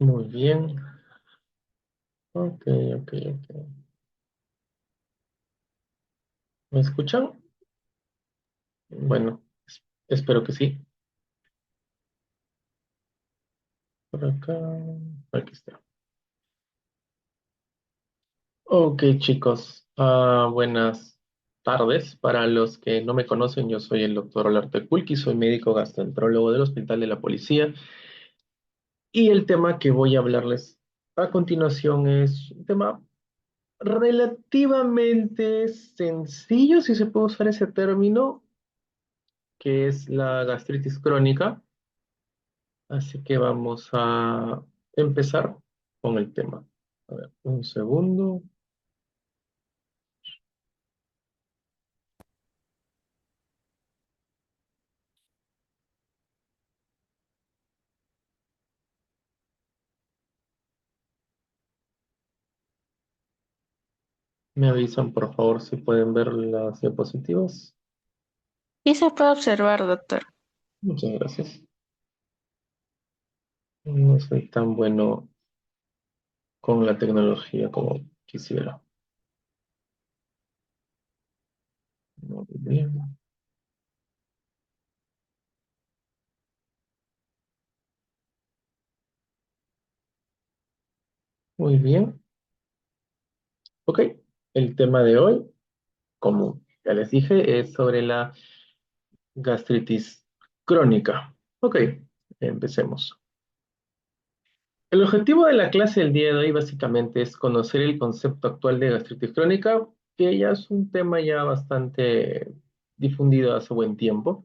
Muy bien. Ok, ok, ok. ¿Me escuchan? Bueno, espero que sí. Por acá. Aquí está. Ok, chicos. Buenas tardes. Para los que no me conocen, yo soy el doctor Olarte Kulki, soy médico gastroenterólogo del Hospital de la Policía. Y el tema que voy a hablarles a continuación es un tema relativamente sencillo, si se puede usar ese término, que es la gastritis crónica. Así que vamos a empezar con el tema. A ver, un segundo. Me avisan, por favor, si pueden ver las diapositivas. Sí se puede observar, doctor. Muchas gracias. No soy tan bueno con la tecnología como quisiera. Muy bien. Muy bien. Ok. El tema de hoy, como ya les dije, es sobre la gastritis crónica. Ok. Empecemos. El objetivo de la clase del día de hoy básicamente es conocer el concepto actual de gastritis crónica, que ya es un tema ya bastante difundido hace buen tiempo.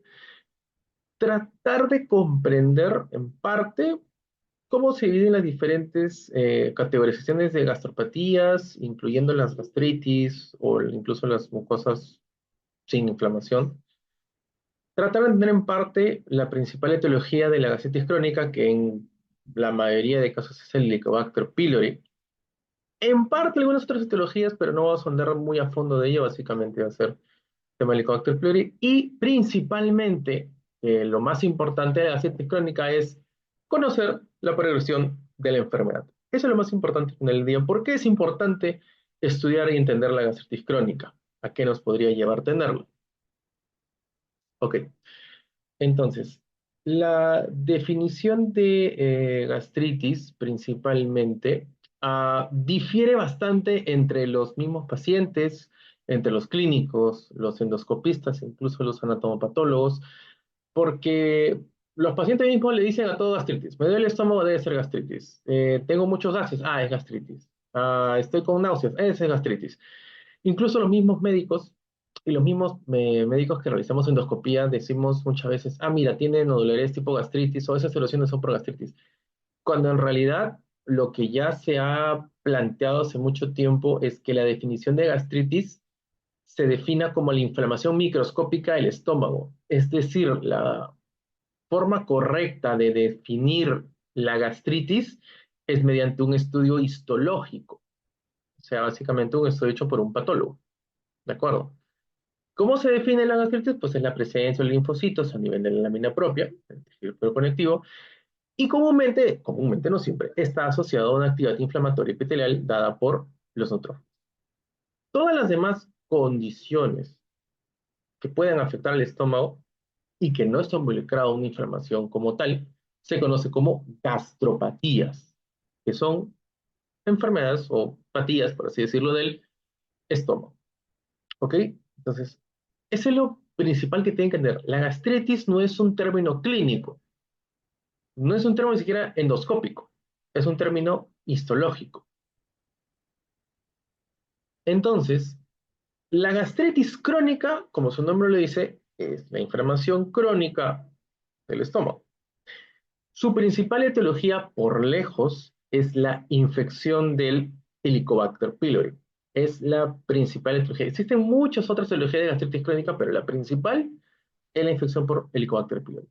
Tratar de comprender en parte cómo se dividen las diferentes categorizaciones de gastropatías, incluyendo las gastritis o incluso las mucosas sin inflamación. Tratar de entender en parte la principal etiología de la gastritis crónica, que en la mayoría de casos es el Helicobacter pylori. En parte algunas otras etiologías, pero no vamos a andar muy a fondo de ello, básicamente va a ser tema del Helicobacter pylori. Y principalmente, lo más importante de la gastritis crónica es conocer la progresión de la enfermedad. Eso es lo más importante en el día. ¿Por qué es importante estudiar y entender la gastritis crónica? ¿A qué nos podría llevar tenerlo? Ok, entonces, la definición de gastritis principalmente difiere bastante entre los mismos pacientes, entre los clínicos, los endoscopistas, incluso los anatomopatólogos, porque los pacientes mismos le dicen a todo gastritis. Me duele el estómago, debe ser gastritis. Tengo muchos gases, es gastritis. Estoy con náuseas, es gastritis. Incluso los mismos médicos y los mismos médicos que realizamos endoscopía decimos muchas veces, mira, tiene nodularidades tipo gastritis o esas soluciones son por gastritis. Cuando en realidad lo que ya se ha planteado hace mucho tiempo es que la definición de gastritis se defina como la inflamación microscópica del estómago. Es decir, la forma correcta de definir la gastritis es mediante un estudio histológico, o sea, básicamente un estudio hecho por un patólogo. ¿De acuerdo? ¿Cómo se define la gastritis? Pues es la presencia de linfocitos a nivel de la lámina propia, el tejido conectivo, y comúnmente no siempre, está asociado a una actividad inflamatoria epitelial dada por los neutrófilos. Todas las demás condiciones que pueden afectar al estómago y que no está involucrada una inflamación como tal, se conoce como gastropatías, que son enfermedades o patías, por así decirlo, del estómago. ¿Ok? Entonces, eso es lo principal que tienen que entender. La gastritis no es un término clínico, no es un término ni siquiera endoscópico, es un término histológico. Entonces, la gastritis crónica, como su nombre lo dice, es la inflamación crónica del estómago. Su principal etiología por lejos es la infección del Helicobacter pylori. Es la principal etiología. Existen muchas otras etiologías de gastritis crónica, pero la principal es la infección por Helicobacter pylori.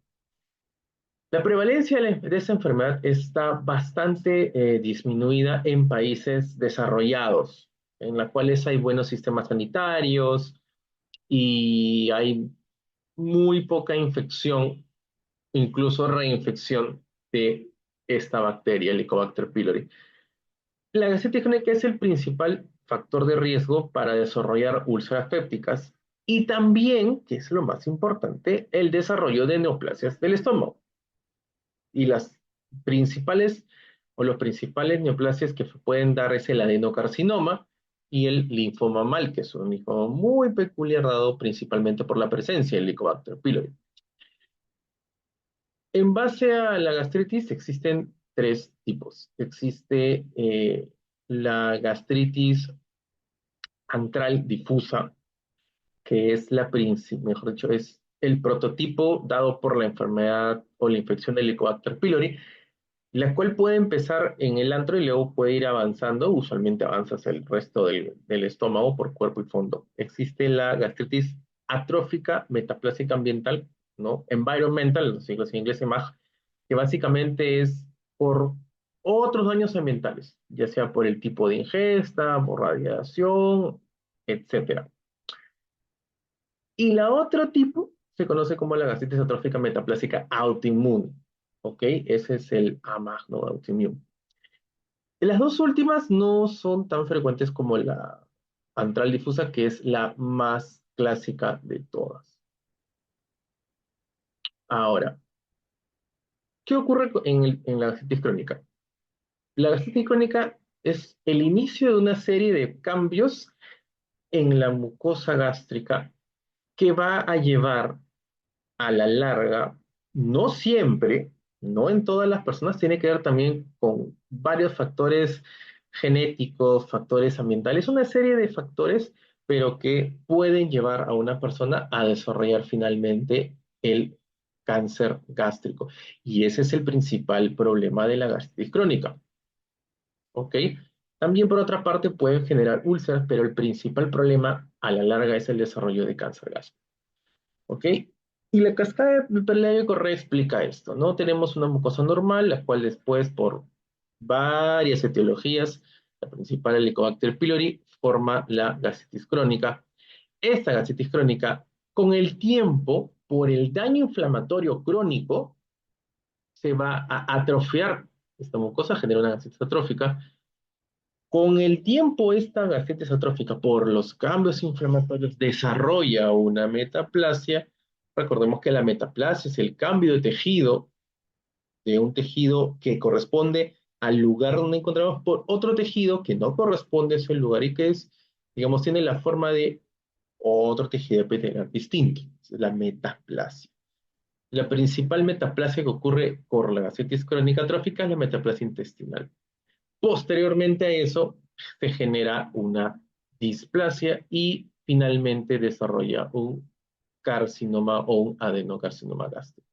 La prevalencia de esa enfermedad está bastante disminuida en países desarrollados, en los cuales hay buenos sistemas sanitarios y hay muy poca infección, incluso reinfección de esta bacteria, Helicobacter pylori. La gastritis crónica es el principal factor de riesgo para desarrollar úlceras pépticas y también, que es lo más importante, el desarrollo de neoplasias del estómago. Y las principales o los principales neoplasias que pueden dar es el adenocarcinoma y el linfoma mal, que es un linfoma muy peculiar dado principalmente por la presencia del Helicobacter pylori. En base a la gastritis existen tres tipos. Existe la gastritis antral difusa, que es mejor dicho, es el prototipo dado por la enfermedad o la infección del Helicobacter pylori, la cual puede empezar en el antro y luego puede ir avanzando, usualmente avanza hacia el resto del estómago por cuerpo y fondo. Existe la gastritis atrófica metaplásica ambiental, ¿no? Environmental, los siglos en inglés EMAG, que básicamente es por otros daños ambientales, ya sea por el tipo de ingesta, por radiación, etcétera. Y la otro tipo se conoce como la gastritis atrófica metaplásica autoinmune, ¿ok? Ese es el AMAG, ¿no? Autoinmune. Las dos últimas no son tan frecuentes como la antral difusa, que es la más clásica de todas. Ahora, ¿qué ocurre en la gastritis crónica? La gastritis crónica es el inicio de una serie de cambios en la mucosa gástrica que va a llevar a la larga, no siempre, no en todas las personas, tiene que ver también con varios factores genéticos, factores ambientales, una serie de factores, pero que pueden llevar a una persona a desarrollar finalmente el cáncer gástrico. Y ese es el principal problema de la gastritis crónica. ¿Ok? También por otra parte pueden generar úlceras, pero el principal problema a la larga es el desarrollo de cáncer gástrico. ¿Ok? Y la cascada de Pelayo-Correa explica esto, ¿no? Tenemos una mucosa normal, la cual después, por varias etiologías, la principal, el Helicobacter pylori, forma la gastritis crónica. Esta gastritis crónica, con el tiempo, por el daño inflamatorio crónico, se va a atrofiar. Esta mucosa genera una gastritis atrófica. Con el tiempo, esta gastritis atrófica, por los cambios inflamatorios, desarrolla una metaplasia. Recordemos que la metaplasia es el cambio de tejido, de un tejido que corresponde al lugar donde encontramos por otro tejido que no corresponde a ese lugar y que es, digamos, tiene la forma de otro tejido epitelial distinto. Es la metaplasia. La principal metaplasia que ocurre por la gastritis crónica atrófica es la metaplasia intestinal. Posteriormente a eso, se genera una displasia y finalmente desarrolla un carcinoma o un adenocarcinoma gástrico.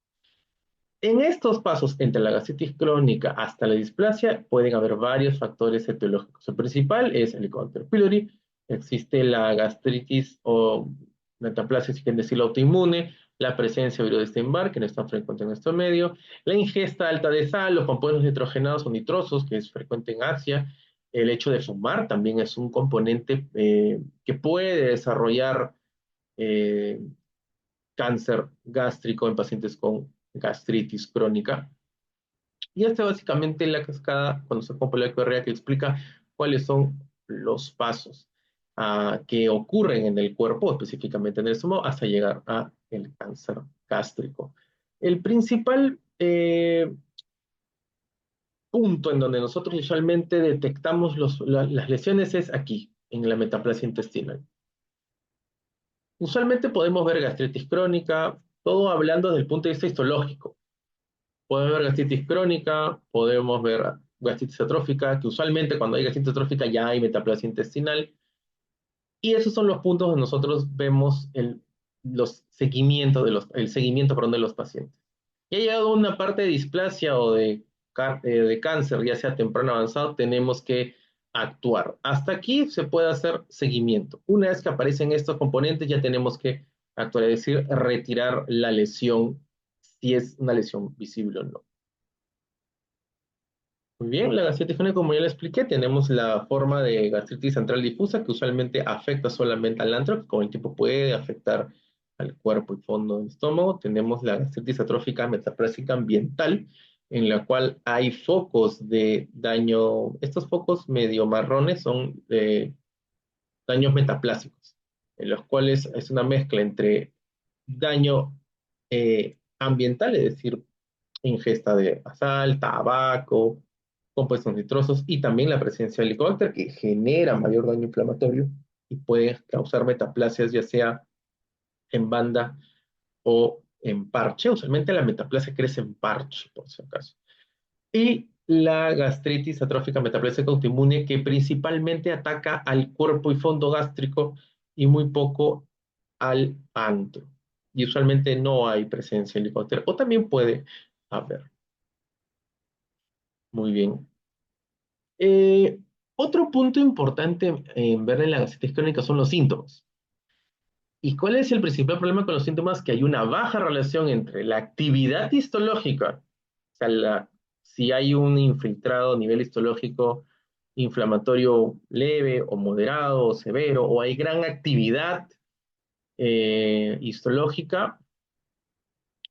En estos pasos entre la gastritis crónica hasta la displasia pueden haber varios factores etiológicos. El principal es el Helicobacter pylori, existe la gastritis o metaplasia, si quieren decirlo, autoinmune, la presencia de virus de Epstein-Barr, que no es tan frecuente en nuestro medio, la ingesta alta de sal, los compuestos nitrogenados o nitrosos, que es frecuente en Asia, el hecho de fumar también es un componente que puede desarrollar eh, cáncer gástrico en pacientes con gastritis crónica. Y esta básicamente la cascada, cuando se compra la correa, que explica cuáles son los pasos que ocurren en el cuerpo, específicamente en el estómago, hasta llegar a el cáncer gástrico. El principal punto en donde nosotros usualmente detectamos las lesiones es aquí, en la metaplasia intestinal. Usualmente podemos ver gastritis crónica, todo hablando desde el punto de vista histológico. Podemos ver gastritis crónica, podemos ver gastritis atrófica, que usualmente cuando hay gastritis atrófica ya hay metaplasia intestinal. Y esos son los puntos donde nosotros vemos el seguimiento, perdón, de los pacientes. Y ha llegado una parte de displasia o de cáncer, ya sea temprano o avanzado, tenemos que actuar. Hasta aquí se puede hacer seguimiento. Una vez que aparecen estos componentes, ya tenemos que actuar, es decir, retirar la lesión, si es una lesión visible o no. Muy bien, la gastritis crónica, como ya le expliqué, tenemos la forma de gastritis central difusa que usualmente afecta solamente al antro, que con el tiempo puede afectar al cuerpo y fondo del estómago. Tenemos la gastritis atrófica metaplásica ambiental, en la cual hay focos de daño. Estos focos medio marrones son daños metaplásicos, en los cuales es una mezcla entre daño ambiental, es decir, ingesta de sal, tabaco, compuestos nitrosos y también la presencia de helicobacter que genera mayor daño inflamatorio y puede causar metaplasias ya sea en banda o en parche. Usualmente la metaplasia crece en parche, por si acaso. Y la gastritis atrófica metaplásica autoinmune que principalmente ataca al cuerpo y fondo gástrico y muy poco al antro. Y usualmente no hay presencia de helicóptero, o también puede haber. Muy bien. Eh, Otro punto importante en ver en la gastritis crónica son los síntomas. ¿Y cuál es el principal problema con los síntomas? Que hay una baja relación entre la actividad histológica, o sea, si hay un infiltrado a nivel histológico inflamatorio leve o moderado o severo, o hay gran actividad histológica,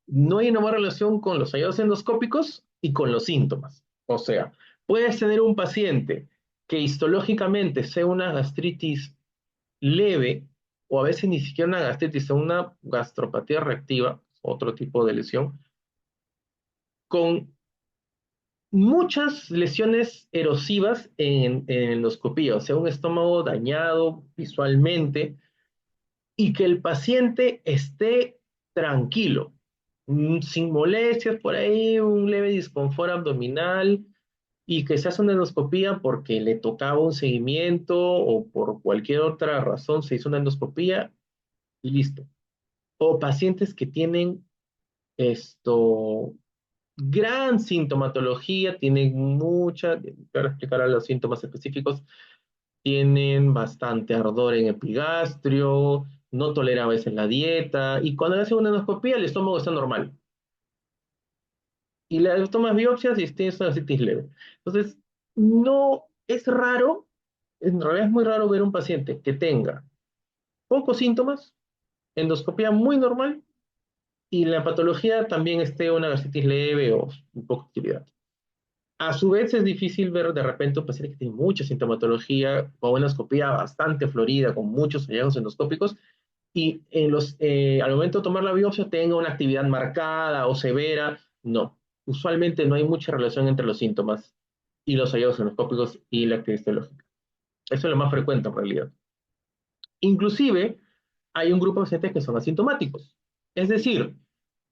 no hay una buena relación con los hallados endoscópicos y con los síntomas. O sea, puedes tener un paciente que histológicamente sea una gastritis leve, o a veces ni siquiera una gastritis, una gastropatía reactiva, otro tipo de lesión, con muchas lesiones erosivas en endoscopía, o sea, un estómago dañado visualmente, y que el paciente esté tranquilo, sin molestias por ahí, un leve disconfort abdominal, y que se hace una endoscopía porque le tocaba un seguimiento o por cualquier otra razón se hizo una endoscopía y listo. O pacientes que tienen esto, gran sintomatología, tienen mucha, para explicar los síntomas específicos, tienen bastante ardor en epigastrio, no tolera a veces la dieta, y cuando le hacen una endoscopía el estómago está normal. Y le tomas biopsias y tienes una citis leve. Entonces, no es raro, en realidad es muy raro ver un paciente que tenga pocos síntomas, endoscopía muy normal, y la patología también esté una gastritis leve o un poco de actividad. A su vez es difícil ver de repente un paciente que tiene mucha sintomatología, con una endoscopía bastante florida, con muchos hallazgos endoscópicos, y al momento de tomar la biopsia tenga una actividad marcada o severa. No, usualmente no hay mucha relación entre los síntomas y los hallazgos endoscópicos y la actividad histológica. Eso es lo más frecuente en realidad. Inclusive, hay un grupo de pacientes que son asintomáticos. Es decir,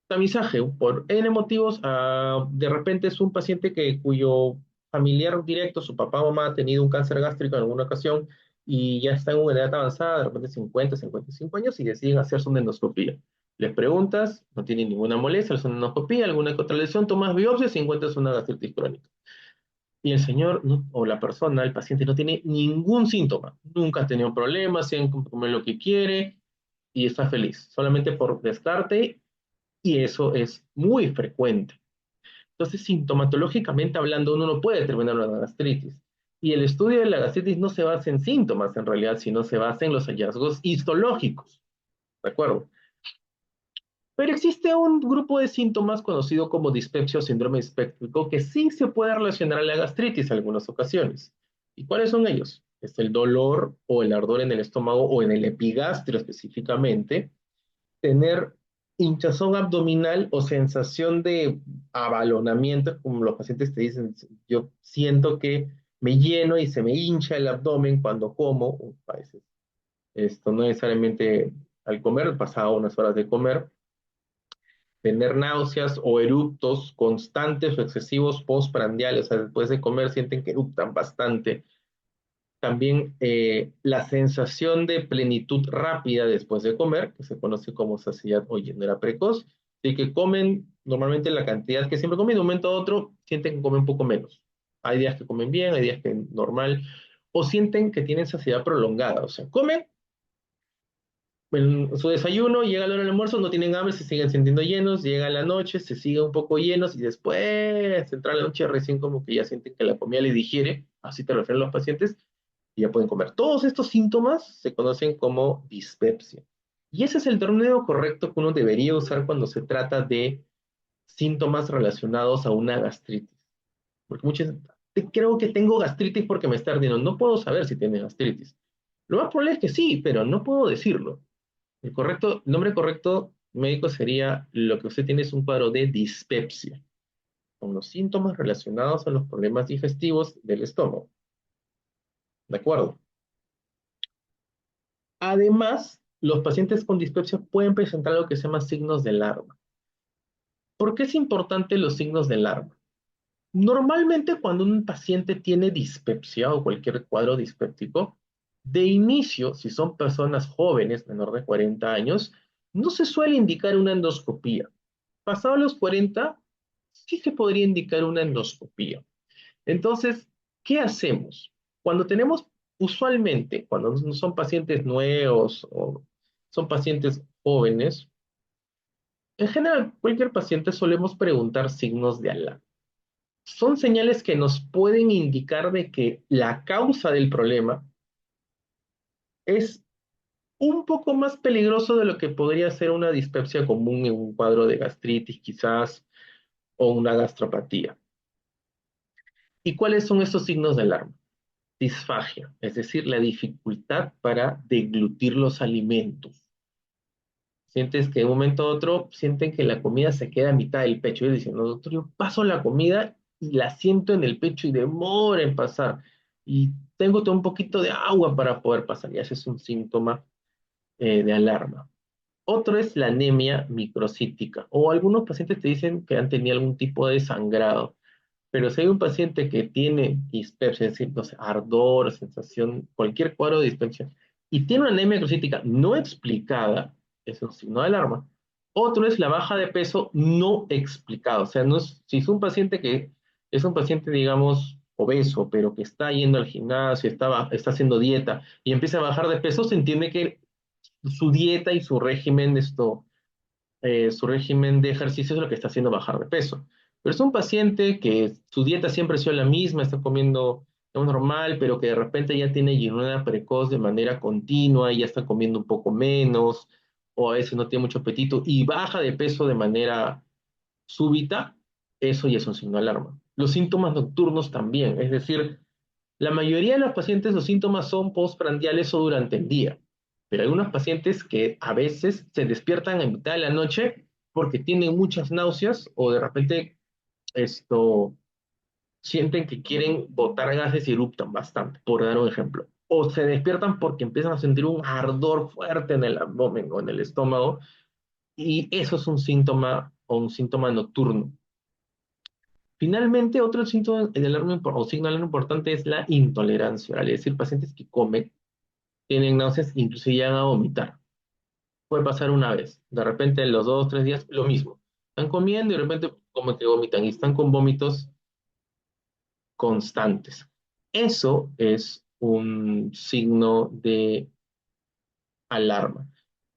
tamizaje por N motivos, de repente es un paciente cuyo familiar directo, su papá o mamá, ha tenido un cáncer gástrico en alguna ocasión y ya está en una edad avanzada, de repente 50, 55 años, y deciden hacerse una endoscopía. Les preguntas, no tienen ninguna molestia, les hacen una endoscopía, alguna que otra lesión, tomas biopsias y encuentras una gastritis crónica. Y el señor o la persona, el paciente, no tiene ningún síntoma, nunca ha tenido problemas, siempre come lo que quiere y está feliz, solamente por descarte, y eso es muy frecuente. Entonces, sintomatológicamente hablando, uno no puede determinar una gastritis. Y el estudio de la gastritis no se basa en síntomas en realidad, sino se basa en los hallazgos histológicos. ¿De acuerdo? Pero existe un grupo de síntomas conocido como dispepsia o síndrome dispéptico que sí se puede relacionar a la gastritis en algunas ocasiones. ¿Y cuáles son ellos? Es el dolor o el ardor en el estómago o en el epigastrio específicamente, tener hinchazón abdominal o sensación de abalonamiento, como los pacientes te dicen, yo siento que me lleno y se me hincha el abdomen cuando como, o a veces esto no necesariamente al comer, pasado unas horas de comer, tener náuseas o eructos constantes o excesivos postprandiales, o sea, después de comer sienten que eructan bastante. También la sensación de plenitud rápida después de comer, que se conoce como saciedad o llenura precoz, y que comen normalmente la cantidad que siempre comen, de un momento a otro sienten que comen un poco menos. Hay días que comen bien, hay días que normal, o sienten que tienen saciedad prolongada, o sea, comen en su desayuno, llega la hora del almuerzo, no tienen hambre, se siguen sintiendo llenos, llega la noche, se siguen un poco llenos y después, entra la noche, recién como que ya sienten que la comida les digiere, así te refieren los pacientes, y ya pueden comer. Todos estos síntomas se conocen como dispepsia. Y ese es el término correcto que uno debería usar cuando se trata de síntomas relacionados a una gastritis. Porque muchas creo que tengo gastritis porque me está ardiendo. No puedo saber si tiene gastritis. Lo más probable es que sí, pero no puedo decirlo. El nombre correcto médico sería lo que usted tiene es un cuadro de dispepsia, con los síntomas relacionados a los problemas digestivos del estómago. ¿De acuerdo? Además, los pacientes con dispepsia pueden presentar lo que se llama signos de alarma. ¿Por qué es importante los signos de alarma? Normalmente cuando un paciente tiene dispepsia o cualquier cuadro dispéptico, de inicio, si son personas jóvenes, menor de 40 años, no se suele indicar una endoscopía. Pasado los 40, sí se podría indicar una endoscopía. Entonces, ¿qué hacemos? Cuando tenemos, usualmente, cuando no son pacientes nuevos o son pacientes jóvenes, en general, cualquier paciente solemos preguntar signos de alarma. Son señales que nos pueden indicar de que la causa del problema es un poco más peligroso de lo que podría ser una dispepsia común en un cuadro de gastritis quizás o una gastropatía. ¿Y cuáles son estos signos de alarma? Disfagia, es decir, la dificultad para deglutir los alimentos. Sientes que de un momento a otro sienten que la comida se queda a mitad del pecho y dicen, no, doctor, yo paso la comida y la siento en el pecho y demora en pasar. Y tengo todo un poquito de agua para poder pasar. Y ese es un síntoma de alarma. Otro es la anemia microcítica. O algunos pacientes te dicen que han tenido algún tipo de sangrado. Pero si hay un paciente que tiene dispepsia, es decir, no sé, ardor, sensación, cualquier cuadro de dispepsia, y tiene una anemia microcítica no explicada, es un signo de alarma. Otro es la baja de peso no explicada. O sea, no es, si es un paciente que es un paciente, digamos, obeso, pero que está yendo al gimnasio, está haciendo dieta y empieza a bajar de peso, se entiende que su dieta y su régimen de ejercicio es lo que está haciendo bajar de peso. Pero es un paciente que su dieta siempre ha sido la misma, está comiendo lo normal, pero que de repente ya tiene llenura precoz de manera continua y ya está comiendo un poco menos, o a veces no tiene mucho apetito y baja de peso de manera súbita, eso ya es un signo de alarma. Los síntomas nocturnos también, es decir, la mayoría de los pacientes los síntomas son postprandiales o durante el día, pero hay unos pacientes que a veces se despiertan en mitad de la noche porque tienen muchas náuseas o de repente esto sienten que quieren botar gases y eruptan bastante, por dar un ejemplo. O se despiertan porque empiezan a sentir un ardor fuerte en el abdomen o en el estómago y eso es un síntoma o un síntoma nocturno. Finalmente, otro síntoma de alarma o signo de alarma importante es la intolerancia oral, es decir, pacientes que comen tienen náuseas, incluso llegan a vomitar. Puede pasar una vez, de repente en los 2 o 3 días, lo mismo. Están comiendo y de repente como que vomitan y están con vómitos constantes. Eso es un signo de alarma.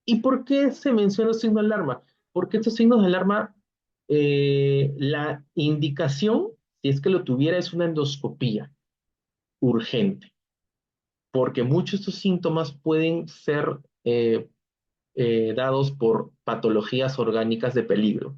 ¿Y por qué se menciona el signo de alarma? Porque estos signos de alarma, la indicación, si es que lo tuviera, es una endoscopía urgente, porque muchos de estos síntomas pueden ser dados por patologías orgánicas de peligro,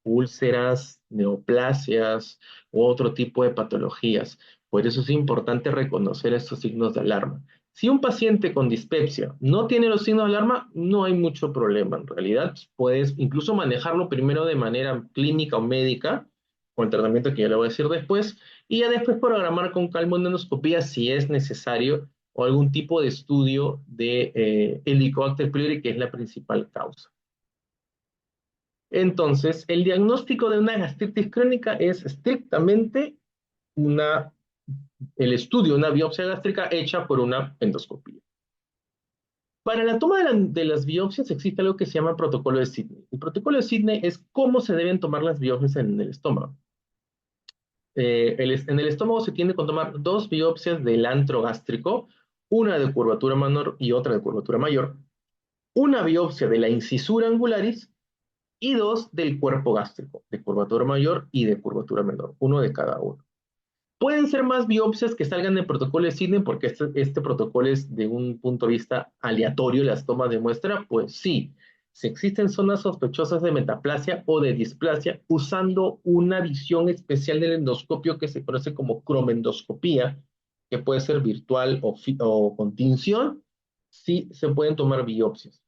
úlceras, neoplasias u otro tipo de patologías. Por eso es importante reconocer estos signos de alarma. Si un paciente con dispepsia no tiene los signos de alarma, no hay mucho problema. En realidad, puedes incluso manejarlo primero de manera clínica o médica, con el tratamiento que ya le voy a decir después, y ya después programar con calma una endoscopía si es necesario o algún tipo de estudio de Helicobacter pylori, que es la principal causa. Entonces, el diagnóstico de una gastritis crónica es estrictamente una, el estudio de una biopsia gástrica hecha por una endoscopía. Para la toma de las biopsias existe algo que se llama protocolo de Sidney. El protocolo de Sidney es cómo se deben tomar las biopsias en el estómago. En el estómago se tiende a tomar dos biopsias del antro gástrico, una de curvatura menor y otra de curvatura mayor, una biopsia de la incisura angularis y dos del cuerpo gástrico, de curvatura mayor y de curvatura menor, uno de cada uno. Pueden ser más biopsias que salgan del protocolo de Sidney porque este protocolo es de un punto de vista aleatorio, las tomas de muestra, pues sí. si existen zonas sospechosas de metaplasia o de displasia, usando una visión especial del endoscopio que se conoce como cromendoscopía, que puede ser virtual o con tinción, sí se pueden tomar biopsias.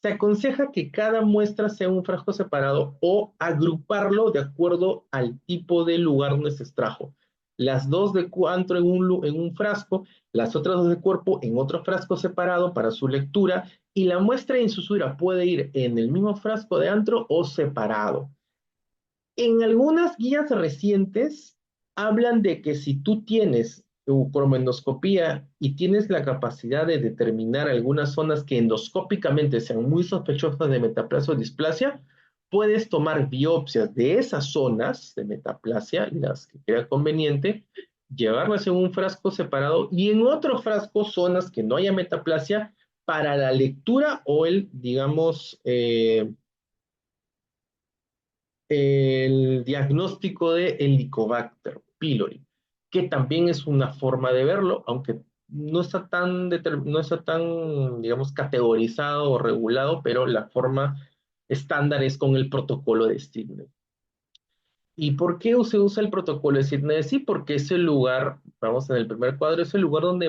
Se aconseja que cada muestra sea un frasco separado o agruparlo de acuerdo al tipo de lugar donde se extrajo. Las dos de antro en un frasco, las otras dos de cuerpo en otro frasco separado para su lectura, y la muestra de insusura puede ir en el mismo frasco de antro o separado. En algunas guías recientes hablan de que si tú tienes tu cromendoscopía y tienes la capacidad de determinar algunas zonas que endoscópicamente sean muy sospechosas de metaplasia o displasia, puedes tomar biopsias de esas zonas de metaplasia, las que crea conveniente, llevarlas en un frasco separado y en otro frasco zonas que no haya metaplasia para la lectura o el, digamos, el diagnóstico de Helicobacter pylori, que también es una forma de verlo, aunque no está tan, digamos, categorizado o regulado, pero la forma estándar es con el protocolo de Sidney. ¿Y por qué se usa el protocolo de Sidney? Sí, porque es el lugar, vamos en el primer cuadro, es el lugar donde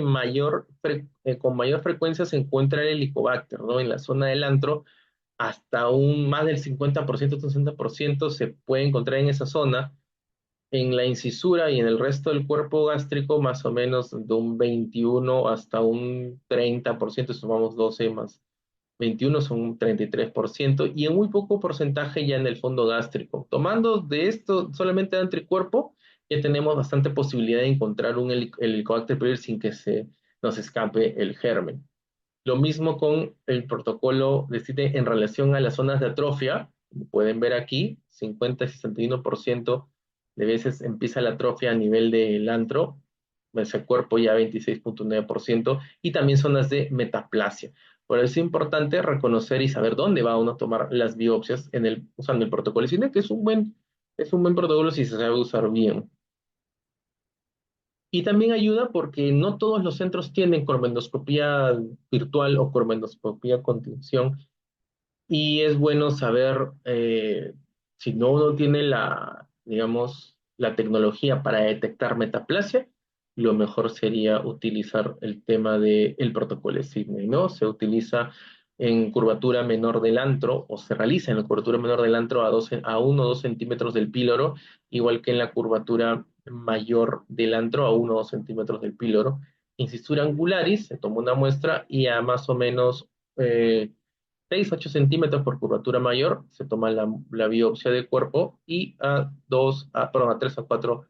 con mayor frecuencia se encuentra el Helicobacter, ¿no? En la zona del antro, hasta un más del 50%, un 60% se puede encontrar en esa zona. En la incisura y en el resto del cuerpo gástrico, más o menos de un 21 hasta un 30%, sumamos 12 más 21 son un 33%, y en muy poco porcentaje ya en el fondo gástrico. Tomando de esto solamente de anticuerpo, ya tenemos bastante posibilidad de encontrar un Helicobacter pylori sin que se nos escape el germen. Lo mismo con el protocolo de CITE en relación a las zonas de atrofia. Como pueden ver aquí, 50 y 61% de veces empieza la atrofia a nivel del antro, ese cuerpo ya 26,9%, y también zonas de metaplasia. Por eso es importante reconocer y saber dónde va uno a tomar las biopsias usando el protocolo de CITE, que es un buen protocolo si se sabe usar bien. Y también ayuda porque no todos los centros tienen colmendoscopía virtual o colmendoscopía con tinción. Y es bueno saber, si no uno tiene digamos, la tecnología para detectar metaplasia, lo mejor sería utilizar el tema del protocolo de Sidney, ¿no? Se utiliza en curvatura menor del antro, o se realiza en la curvatura menor del antro a 1 o 2 centímetros del píloro, igual que en la curvatura mayor del antro a 1 o 2 centímetros del píloro. Incisura angularis, se toma una muestra y a más o menos 6 8 centímetros por curvatura mayor, se toma la biopsia de cuerpo, y perdón, a 3 a 4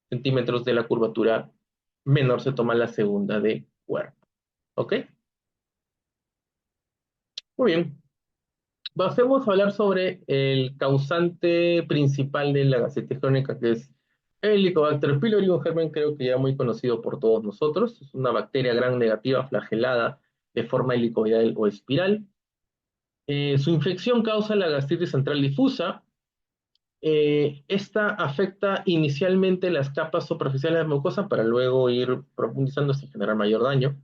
centímetros de la curvatura menor se toma la segunda de cuerpo. ¿Ok? Muy bien. Pasemos a hablar sobre el causante principal de la gastritis crónica, que es el Helicobacter pylori, un germen creo que ya muy conocido por todos nosotros. Es una bacteria gram negativa flagelada de forma helicoidal o espiral. Su infección causa la gastritis central difusa. Esta afecta inicialmente las capas superficiales de la mucosa para luego ir profundizando hasta generar mayor daño.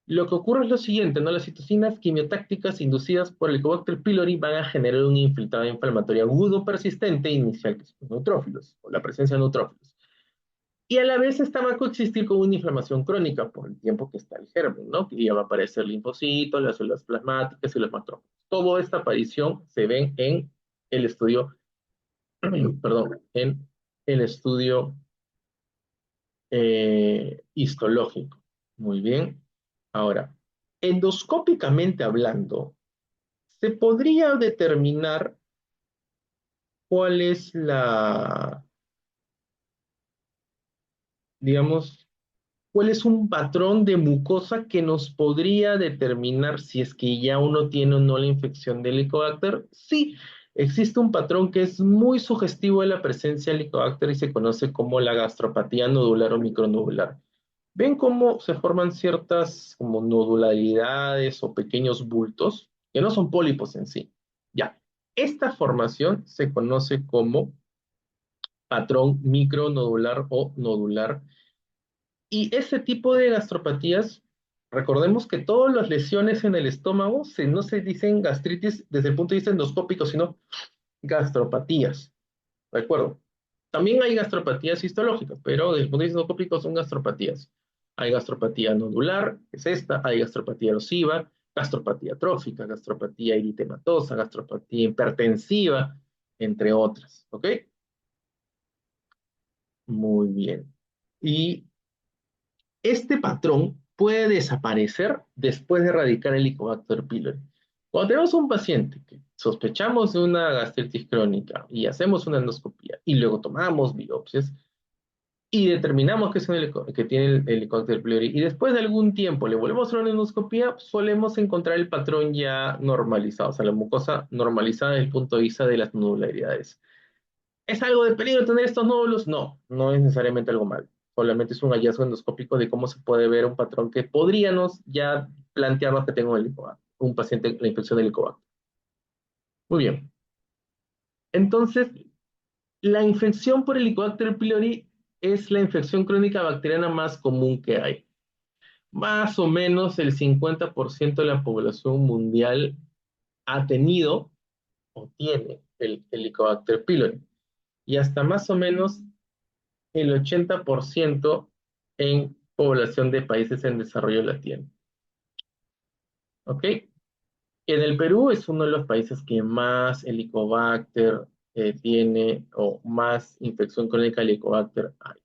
Lo que ocurre es lo siguiente, ¿no? Las citocinas quimiotácticas inducidas por el Helicobacter pylori van a generar un infiltrado inflamatorio agudo persistente inicial, que son neutrófilos, o la presencia de neutrófilos. Y a la vez esta va a coexistir con una inflamación crónica por el tiempo que está el germen, ¿no? Que ya va a aparecer linfocitos, las células plasmáticas y los macrófagos. Toda esta aparición se ve en el estudio, perdón, en el estudio histológico. Muy bien. Ahora, endoscópicamente hablando, se podría determinar cuál es digamos, cuál es un patrón de mucosa que nos podría determinar si es que ya uno tiene o no la infección de Helicobacter. Sí, existe un patrón que es muy sugestivo de la presencia de Helicobacter y se conoce como la gastropatía nodular o micronodular. ¿Ven cómo se forman ciertas como nodularidades o pequeños bultos que no son pólipos en sí? Ya, esta formación se conoce como patrón micronodular o nodular, y ese tipo de gastropatías Recordemos que todas las lesiones en el estómago no se dicen gastritis desde el punto de vista endoscópico, sino gastropatías. ¿De acuerdo? También hay gastropatías histológicas, pero desde el punto de vista endoscópico son gastropatías. Hay gastropatía nodular, que es esta, hay gastropatía erosiva, gastropatía trófica, gastropatía eritematosa, gastropatía hipertensiva, entre otras. ¿Ok? Muy bien. Y este patrón puede desaparecer después de erradicar el Helicobacter pylori. Cuando tenemos un paciente que sospechamos de una gastritis crónica y hacemos una endoscopía y luego tomamos biopsias y determinamos que, que tiene el Helicobacter pylori y después de algún tiempo le volvemos a hacer una endoscopía, solemos encontrar el patrón ya normalizado, o sea, la mucosa normalizada desde el punto de vista de las nodularidades. ¿Es algo de peligro tener estos nódulos? No, no es necesariamente algo malo. Solamente es un hallazgo endoscópico de cómo se puede ver un patrón que podríamos ya plantearnos que tengo el Helicobacter, un paciente la infección del Helicobacter. Muy bien. Entonces, la infección por Helicobacter pylori es la infección crónica bacteriana más común que hay. Más o menos el 50% de la población mundial ha tenido o tiene el Helicobacter pylori. Y hasta más o menos el 80% en población de países en desarrollo la tiene. ¿Ok? En el Perú es uno de los países que más Helicobacter tiene o más infección crónica de Helicobacter hay.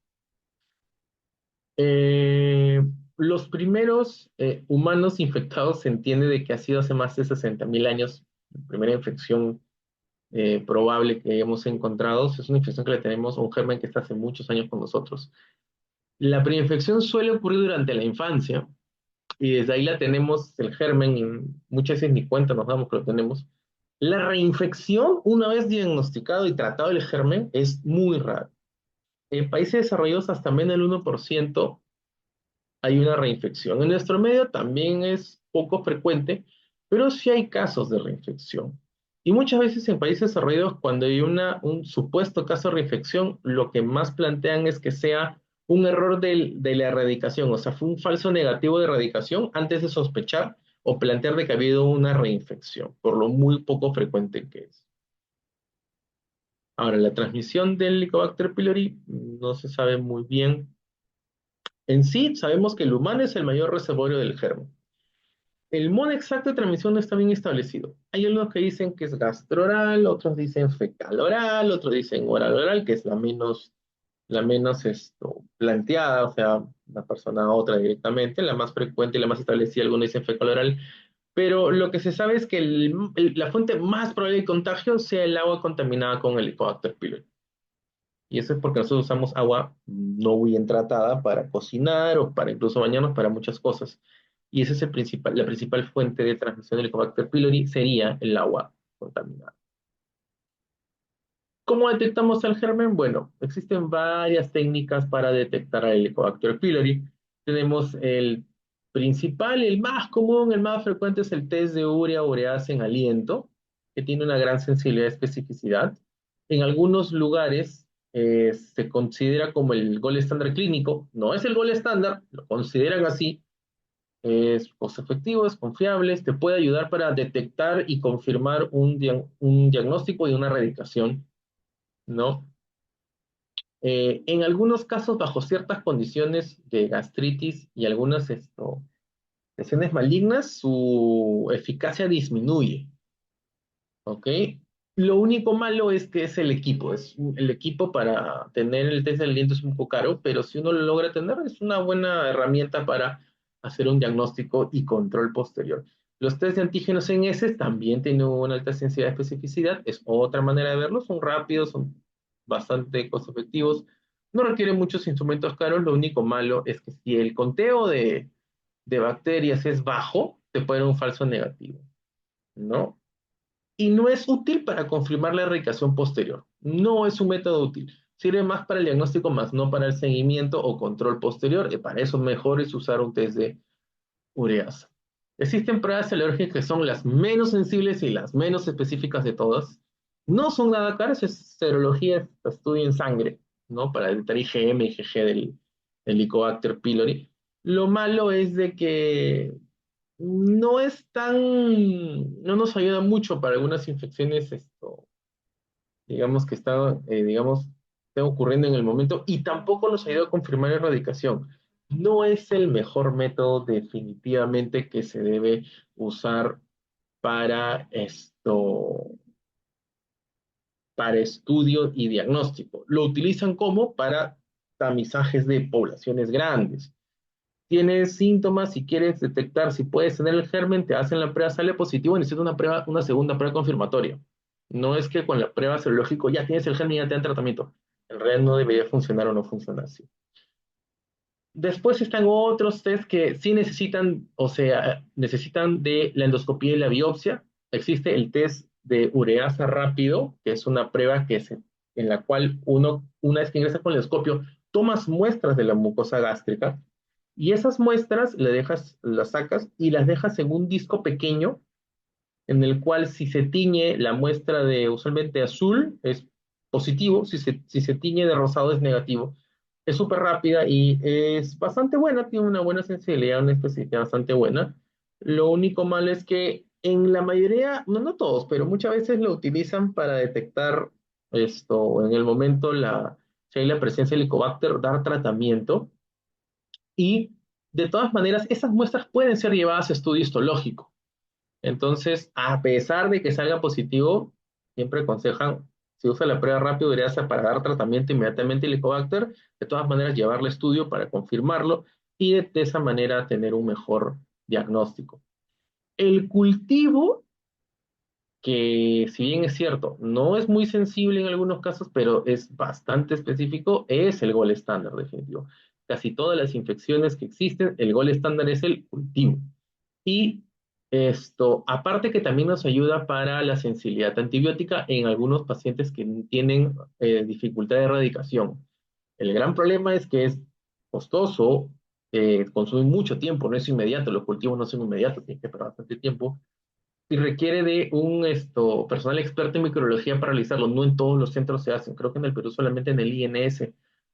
Eh, los primeros humanos infectados se entiende de que ha sido hace más de 60.000 años. La primera infección probable que hemos encontrado es una infección que le tenemos a un germen que está hace muchos años con nosotros. La preinfección suele ocurrir durante la infancia y desde ahí la tenemos el germen y muchas veces ni cuenta nos damos que lo tenemos. La reinfección, una vez diagnosticado y tratado el germen, es muy raro. En países desarrollados hasta menos del 1% hay una reinfección. En nuestro medio también es poco frecuente, pero sí hay casos de reinfección. Y muchas veces en países desarrollados, cuando hay un supuesto caso de reinfección, lo que más plantean es que sea un error de la erradicación, o sea, fue un falso negativo de erradicación antes de sospechar o plantear de que ha habido una reinfección, por lo muy poco frecuente que es. Ahora, la transmisión del Helicobacter pylori no se sabe muy bien. En sí, sabemos que el humano es el mayor reservorio del germen. El modo exacto de transmisión no está bien establecido. Hay algunos que dicen que es gastroral, otros dicen fecal oral, otros dicen oral oral, que es la menos planteada, o sea, una persona a otra directamente. La más frecuente y la más establecida, algunos dicen fecal oral. Pero lo que se sabe es que la fuente más probable de contagio sea el agua contaminada con Helicobacter pylori. Y eso es porque nosotros usamos agua no bien tratada para cocinar o para incluso bañarnos para muchas cosas. Y esa es la principal fuente de transmisión del Helicobacter pylori sería el agua contaminada. ¿Cómo detectamos el germen? Bueno, existen varias técnicas para detectar el Helicobacter pylori. Tenemos el principal, el más común, el más frecuente es el test de urea ureasa en aliento, que tiene una gran sensibilidad y especificidad. En algunos lugares se considera como el gol estándar clínico. No es el gol estándar, lo consideran así. Es costo efectivo, es confiable, te puede ayudar para detectar y confirmar un diagnóstico y una erradicación, ¿no? En algunos casos, bajo ciertas condiciones de gastritis y algunas lesiones malignas, su eficacia disminuye, ¿ok? Lo único malo es que es el equipo. El equipo para tener el test del aliento es un poco caro, pero si uno lo logra tener, es una buena herramienta para hacer un diagnóstico y control posterior. Los test de antígenos en S también tienen una alta sensibilidad y especificidad. Es otra manera de verlo. Son rápidos, son bastante costo efectivos. No requieren muchos instrumentos caros. Lo único malo es que si el conteo de bacterias es bajo, te puede dar un falso negativo, ¿no? Y no es útil para confirmar la erradicación posterior. No es un método útil. Sirve más para el diagnóstico, más no para el seguimiento o control posterior. Y para eso mejor es usar un test de ureasa. Existen pruebas alérgicas que son las menos sensibles y las menos específicas de todas. No son nada caras, es serología, estudio en sangre, ¿no? Para detectar IgM y IgG del Helicobacter pylori. Lo malo es de que no nos ayuda mucho para algunas infecciones, digamos que están ocurriendo en el momento y tampoco nos ayuda a confirmar la erradicación. No es el mejor método definitivamente que se debe usar para para estudio y diagnóstico. Lo utilizan como para tamizajes de poblaciones grandes. Tienes síntomas y quieres detectar si puedes tener el germen, te hacen la prueba, sale positivo, necesitas una segunda prueba confirmatoria. No es que con la prueba serológica ya tienes el germen y ya te dan tratamiento. En realidad no debería funcionar o no funciona así. Después están otros test que sí necesitan, o sea, necesitan de la endoscopía y la biopsia. Existe el test de ureasa rápido, que es una prueba en la cual una vez que ingresa con el endoscopio, tomas muestras de la mucosa gástrica y esas muestras las sacas y las dejas en un disco pequeño en el cual si se tiñe la muestra de usualmente azul es positivo, si se tiñe de rosado es negativo. Es súper rápida y es bastante buena, tiene una buena sensibilidad, una especificidad bastante buena. Lo único malo es que en la mayoría, no todos, pero muchas veces lo utilizan para detectar en el momento si hay la presencia de Helicobacter, dar tratamiento y de todas maneras esas muestras pueden ser llevadas a estudio histológico. Entonces, a pesar de que salga positivo, siempre aconsejan, si usa la prueba rápido ureasa para dar tratamiento inmediatamente al Helicobacter, de todas maneras llevarle estudio para confirmarlo y de esa manera tener un mejor diagnóstico. El cultivo, que si bien es cierto, no es muy sensible en algunos casos, pero es bastante específico, es el gol estándar definitivo. Casi todas las infecciones que existen, el gol estándar es el cultivo. Y aparte que también nos ayuda para la sensibilidad antibiótica en algunos pacientes que tienen dificultad de erradicación. El gran problema es que es costoso, consume mucho tiempo, no es inmediato, los cultivos no son inmediatos, tienen que esperar bastante tiempo, y requiere de un personal experto en microbiología para realizarlo. No en todos los centros se hacen, creo que en el Perú solamente en el INS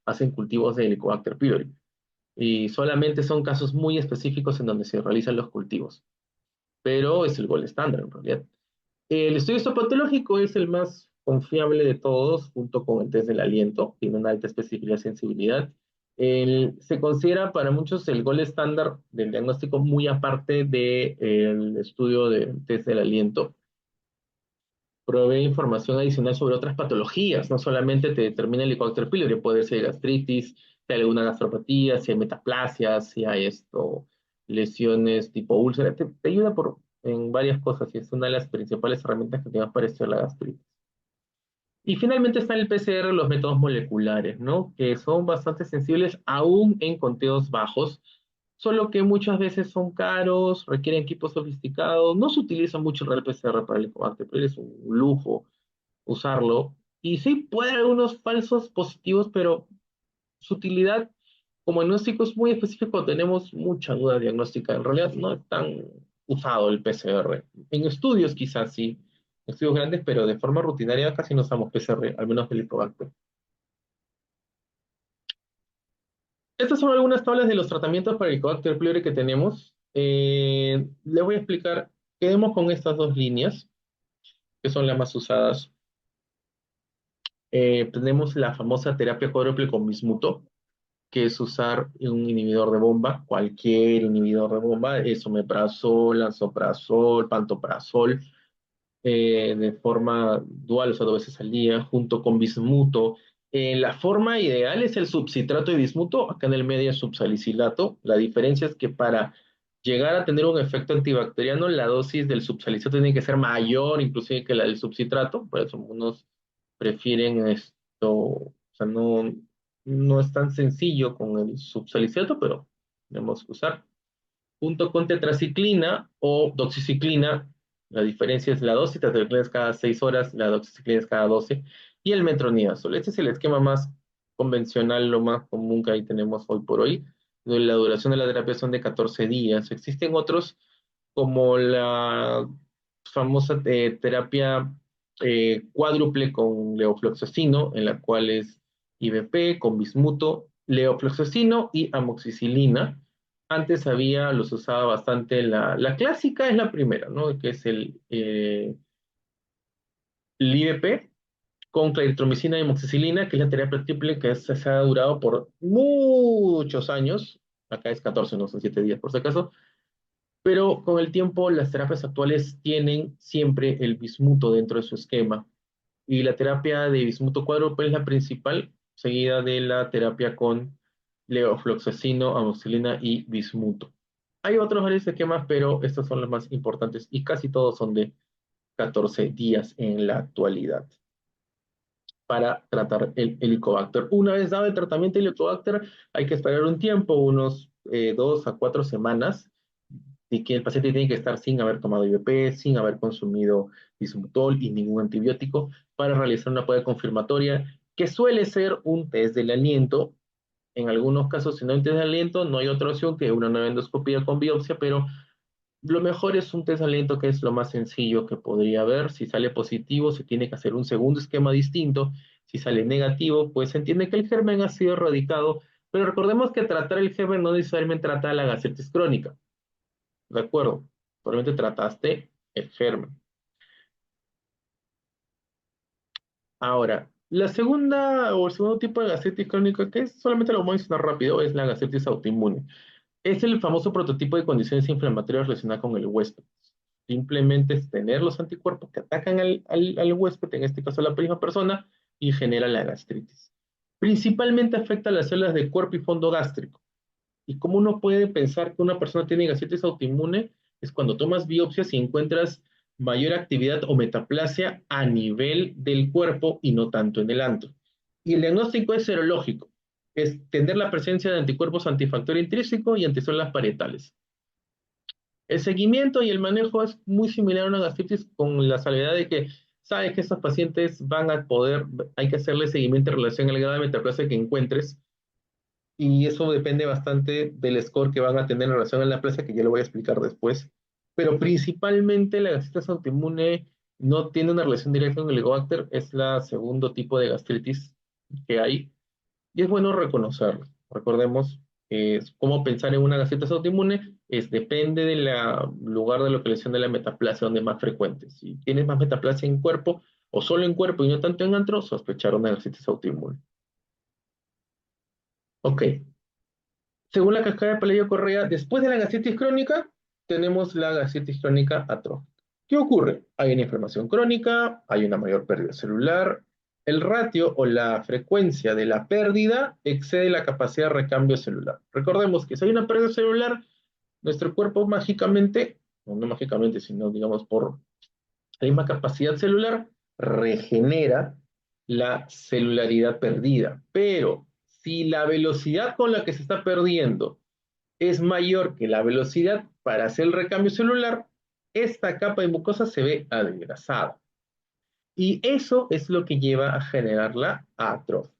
hacen cultivos de Helicobacter pylori, y solamente son casos muy específicos en donde se realizan los cultivos, pero es el gol estándar en realidad. El estudio histopatológico es el más confiable de todos, junto con el test del aliento, tiene una alta especificidad y sensibilidad. Se considera para muchos el gol estándar del diagnóstico muy aparte del estudio del test del aliento. Provee información adicional sobre otras patologías, no solamente te determina el Helicobacter pylori, puede ser gastritis, si hay alguna gastropatía, si hay metaplasias, si hay lesiones tipo úlcera, te ayuda en varias cosas y es una de las principales herramientas que tenemos para estudiar la gastritis. Y finalmente están el PCR, los métodos moleculares, ¿no? Que son bastante sensibles aún en conteos bajos, solo que muchas veces son caros, requieren equipos sofisticados, no se utiliza mucho el real PCR para el Helicobacter, pero es un lujo usarlo. Y sí, puede haber unos falsos positivos, pero su utilidad como diagnóstico es muy específico. Tenemos mucha duda diagnóstica. En realidad no es tan usado el PCR. En estudios quizás sí, estudios grandes, pero de forma rutinaria casi no usamos PCR, al menos el Helicobacter. Estas son algunas tablas de los tratamientos para el Helicobacter pylori que tenemos. Les voy a explicar, quedemos con estas dos líneas, que son las más usadas. Tenemos la famosa terapia cuádruple con bismuto, que es usar un inhibidor de bomba, cualquier inhibidor de bomba, es omeprazol, lansoprazol, pantoprazol, de forma dual, o sea, 2 veces al día, junto con bismuto. La forma ideal es el subcitrato de bismuto, acá en el medio es subsalicilato. La diferencia es que para llegar a tener un efecto antibacteriano, la dosis del subsalicilato tiene que ser mayor inclusive que la del subcitrato, por eso unos prefieren o sea, no es tan sencillo con el subsalicilato, pero tenemos que usar junto con tetraciclina o doxiciclina. La diferencia es la dosis, tetraciclina es cada 6 horas, la doxiciclina es cada 12, y el metronidazol. Este es el esquema más convencional, lo más común que ahí tenemos hoy por hoy. La duración de la terapia son de 14 días. Existen otros como la famosa terapia cuádruple con levofloxacino, en la cual es IVP con bismuto, levofloxacino y amoxicilina. Antes los usaba bastante, la clásica es la primera, ¿no? Que es el IVP con claritromicina y amoxicilina, que es la terapia triple que se ha durado por muchos años. Acá es 14, no son 7 días por si acaso. Pero con el tiempo las terapias actuales tienen siempre el bismuto dentro de su esquema. Y la terapia de bismuto cuádruple es la principal, seguida de la terapia con levofloxacino, amoxicilina y bismuto. Hay otros varios esquemas, pero estos son los más importantes y casi todos son de 14 días en la actualidad para tratar el Helicobacter. Una vez dado el tratamiento de Helicobacter, hay que esperar un tiempo, unos 2 a 4 semanas, y que el paciente tiene que estar sin haber tomado IVP, sin haber consumido bismutol y ningún antibiótico, para realizar una prueba confirmatoria, que suele ser un test del aliento. En algunos casos, si no hay un test de aliento, no hay otra opción que una nueva endoscopia con biopsia, pero lo mejor es un test de aliento, que es lo más sencillo que podría haber. Si sale positivo, se tiene que hacer un segundo esquema distinto. Si sale negativo, pues se entiende que el germen ha sido erradicado. Pero recordemos que tratar el germen no necesariamente trata la gastritis crónica. ¿De acuerdo? Solamente trataste el germen. Ahora, la segunda o el segundo tipo de gastritis crónica, que solamente lo voy a mencionar rápido, es la gastritis autoinmune. Es el famoso prototipo de condiciones inflamatorias relacionadas con el huésped. Simplemente es tener los anticuerpos que atacan al huésped, en este caso a la misma persona, y genera la gastritis. Principalmente afecta a las células de cuerpo y fondo gástrico. Y cómo uno puede pensar que una persona tiene gastritis autoinmune es cuando tomas biopsias y encuentras mayor actividad o metaplasia a nivel del cuerpo y no tanto en el antro. Y el diagnóstico es serológico, es tener la presencia de anticuerpos antifactor intrínseco y anticélulas parietales. El seguimiento y el manejo es muy similar a una gastritis, con la salvedad de que sabes que estos pacientes van a poder, hay que hacerle seguimiento en relación al grado de metaplasia que encuentres, y eso depende bastante del score que van a tener en relación a la plaza, que ya lo voy a explicar después. Pero principalmente la gastritis autoinmune no tiene una relación directa con el Helicobacter, es la segundo tipo de gastritis que hay, y es bueno reconocerlo. Recordemos cómo pensar en una gastritis autoinmune, depende del lugar de localización de la metaplasia donde es más frecuente. Si tienes más metaplasia en cuerpo o solo en cuerpo y no tanto en antro, sospechar una gastritis autoinmune. Ok, según la cascada de Palayo-Correa, después de la gastritis crónica, tenemos la gastritis crónica atrófica. ¿Qué ocurre? Hay una inflamación crónica, hay una mayor pérdida celular, el ratio o la frecuencia de la pérdida excede la capacidad de recambio celular. Recordemos que si hay una pérdida celular, nuestro cuerpo mágicamente, no mágicamente, sino digamos por la misma capacidad celular, regenera la celularidad perdida. Pero si la velocidad con la que se está perdiendo es mayor que la velocidad para hacer el recambio celular, esta capa de mucosa se ve adelgazada. Y eso es lo que lleva a generar la atrofia.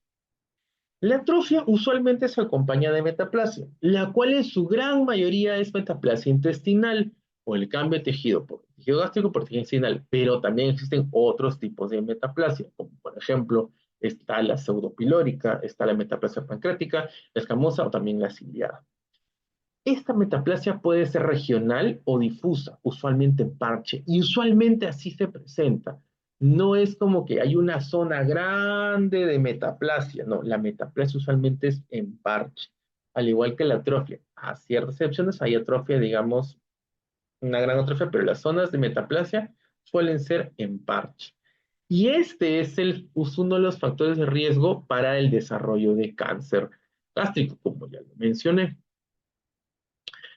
La atrofia usualmente se acompaña de metaplasia, la cual en su gran mayoría es metaplasia intestinal o el cambio de tejido por tejido gástrico por tejido intestinal, pero también existen otros tipos de metaplasia, como por ejemplo está la pseudopilórica, está la metaplasia pancreática, la escamosa o también la ciliada. Esta metaplasia puede ser regional o difusa, usualmente en parche, y usualmente así se presenta. No es como que hay una zona grande de metaplasia, no, la metaplasia usualmente es en parche, al igual que la atrofia. A ciertas excepciones hay atrofia, digamos, una gran atrofia, pero las zonas de metaplasia suelen ser en parche. Y este es uno de los factores de riesgo para el desarrollo de cáncer gástrico, como ya lo mencioné.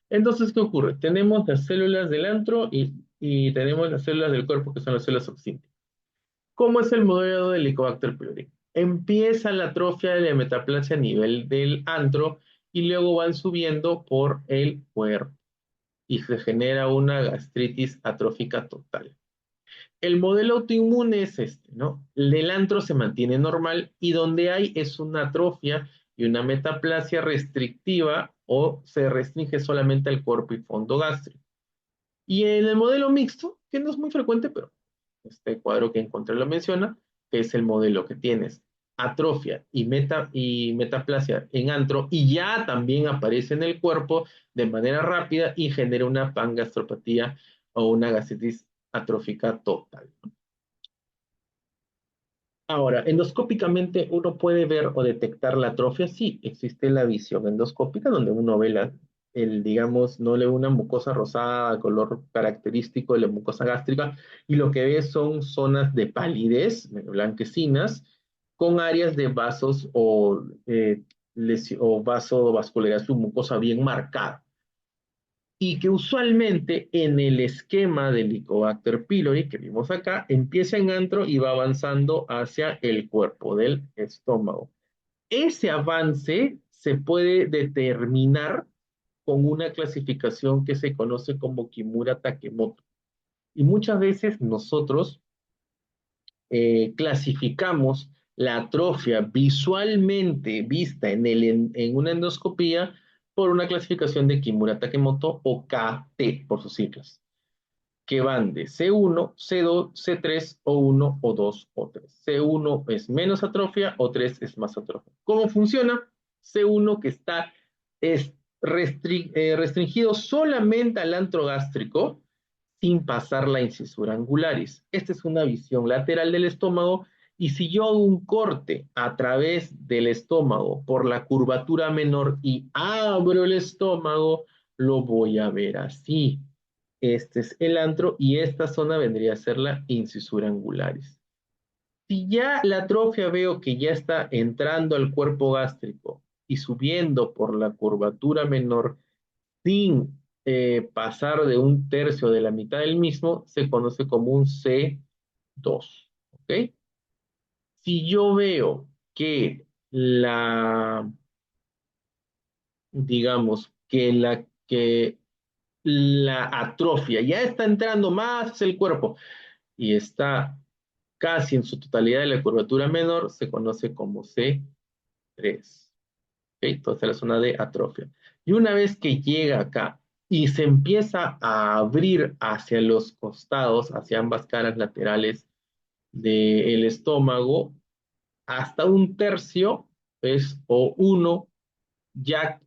Entonces, ¿qué ocurre? Tenemos las células del antro y tenemos las células del cuerpo, que son las células oxínticas. ¿Cómo es el modelo del Helicobacter pylori? Empieza la atrofia de la metaplasia a nivel del antro y luego van subiendo por el cuerpo y se genera una gastritis atrófica total. El modelo autoinmune es este, ¿no? El antro se mantiene normal y donde hay es una atrofia y una metaplasia restrictiva o se restringe solamente al cuerpo y fondo gástrico. Y en el modelo mixto, que no es muy frecuente, pero este cuadro que encontré lo menciona, que es el modelo que tienes. atrofia y metaplasia en antro y ya también aparece en el cuerpo de manera rápida y genera una pangastropatía o una gastritis atrófica total. Ahora, endoscópicamente uno puede ver o detectar la atrofia. Sí, existe la visión endoscópica donde uno ve digamos, no le ve una mucosa rosada, color característico de la mucosa gástrica, y lo que ve son zonas de palidez, blanquecinas, con áreas de vasos o vasovascularidad submucosa bien marcada y que usualmente en el esquema del Helicobacter pylori que vimos acá, empieza en antro y va avanzando hacia el cuerpo del estómago. Ese avance se puede determinar con una clasificación que se conoce como Kimura Takemoto. Y muchas veces nosotros clasificamos la atrofia visualmente vista en una endoscopía por una clasificación de Kimura Takemoto o KT por sus siglas, que van de C1, C2, C3 o 1 o 2 o 3. C1 es menos atrofia o 3 es más atrofia. ¿Cómo funciona? C1 que es restringido solamente al antro gástrico sin pasar la incisura angularis. Esta es una visión lateral del estómago y si yo hago un corte a través del estómago por la curvatura menor y abro el estómago, lo voy a ver así. Este es el antro y esta zona vendría a ser la incisura angularis. Si ya la atrofia veo que ya está entrando al cuerpo gástrico y subiendo por la curvatura menor sin pasar de un tercio de la mitad del mismo, se conoce como un C2. ¿Ok? Si yo veo que digamos, que la atrofia ya está entrando más hacia el cuerpo y está casi en su totalidad de la curvatura menor, se conoce como C3. ¿Ok? Entonces la zona de atrofia. Y una vez que llega acá y se empieza a abrir hacia los costados, hacia ambas caras laterales del estómago, hasta un tercio es o uno, ya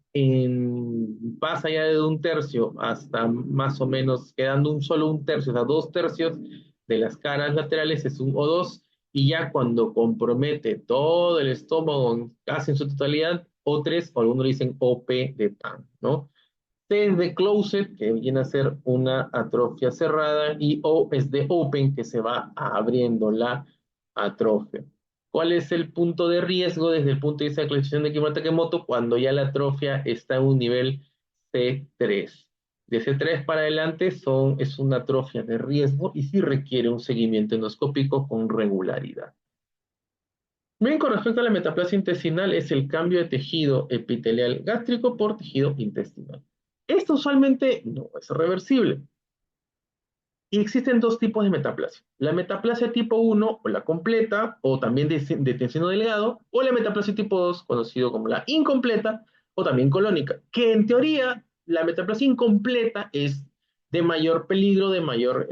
pasa ya de un tercio hasta más o menos quedando solo un tercio, o sea, dos tercios de las caras laterales es un O2 y ya cuando compromete todo el estómago casi en su totalidad, O3 o algunos dicen OP de pan, ¿no? T es de closet, que viene a ser una atrofia cerrada, y O es de open, que se va abriendo la atrofia. ¿Cuál es el punto de riesgo desde el punto de vista de clasificación de Kimura-Takemoto? Cuando ya la atrofia está en un nivel C3. De C3 para adelante es una atrofia de riesgo y sí requiere un seguimiento endoscópico con regularidad. Bien, con respecto a la metaplasia intestinal, es el cambio de tejido epitelial gástrico por tejido intestinal. Esto usualmente no es reversible. Y existen dos tipos de metaplasia. La metaplasia tipo 1, o la completa, o también de tensino delgado, o la metaplasia tipo 2, conocido como la incompleta, o también colónica, que en teoría la metaplasia incompleta es de mayor peligro, de mayor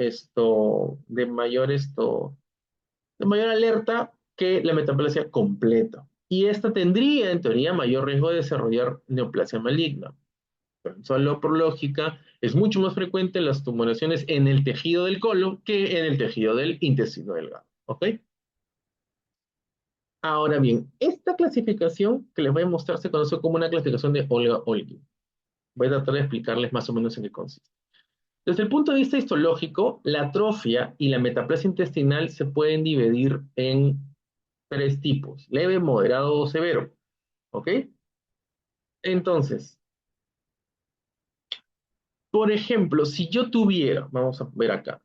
alerta que la metaplasia completa. Y esta tendría, en teoría, mayor riesgo de desarrollar neoplasia maligna. Solo por lógica, es mucho más frecuente las tumoraciones en el tejido del colon que en el tejido del intestino delgado. ¿Ok? Ahora bien, esta clasificación que les voy a mostrar se conoce como una clasificación de Olga-Olgin. Voy a tratar de explicarles más o menos en qué consiste. Desde el punto de vista histológico, la atrofia y la metaplasia intestinal se pueden dividir en tres tipos: leve, moderado o severo. ¿Ok? Entonces, por ejemplo, si yo tuviera, vamos a ver acá,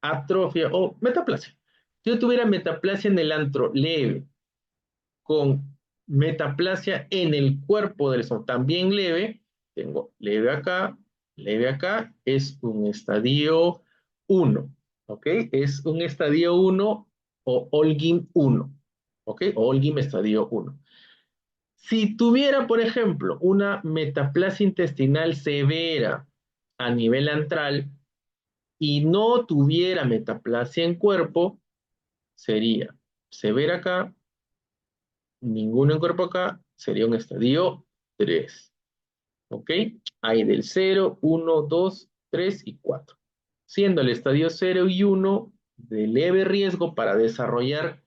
atrofia o metaplasia. Si yo tuviera metaplasia en el antro leve con metaplasia en el cuerpo del estómago también leve, tengo leve acá, es un estadio 1, ¿ok? Es un estadio 1 o Olgin 1, ¿ok? O Olgin estadio 1. Si tuviera, por ejemplo, una metaplasia intestinal severa a nivel antral y no tuviera metaplasia en cuerpo, sería severa acá, Ninguno en cuerpo acá, sería un estadio 3. ¿Ok? Hay del 0, 1, 2, 3 y 4. Siendo el estadio 0 y 1 de leve riesgo para desarrollar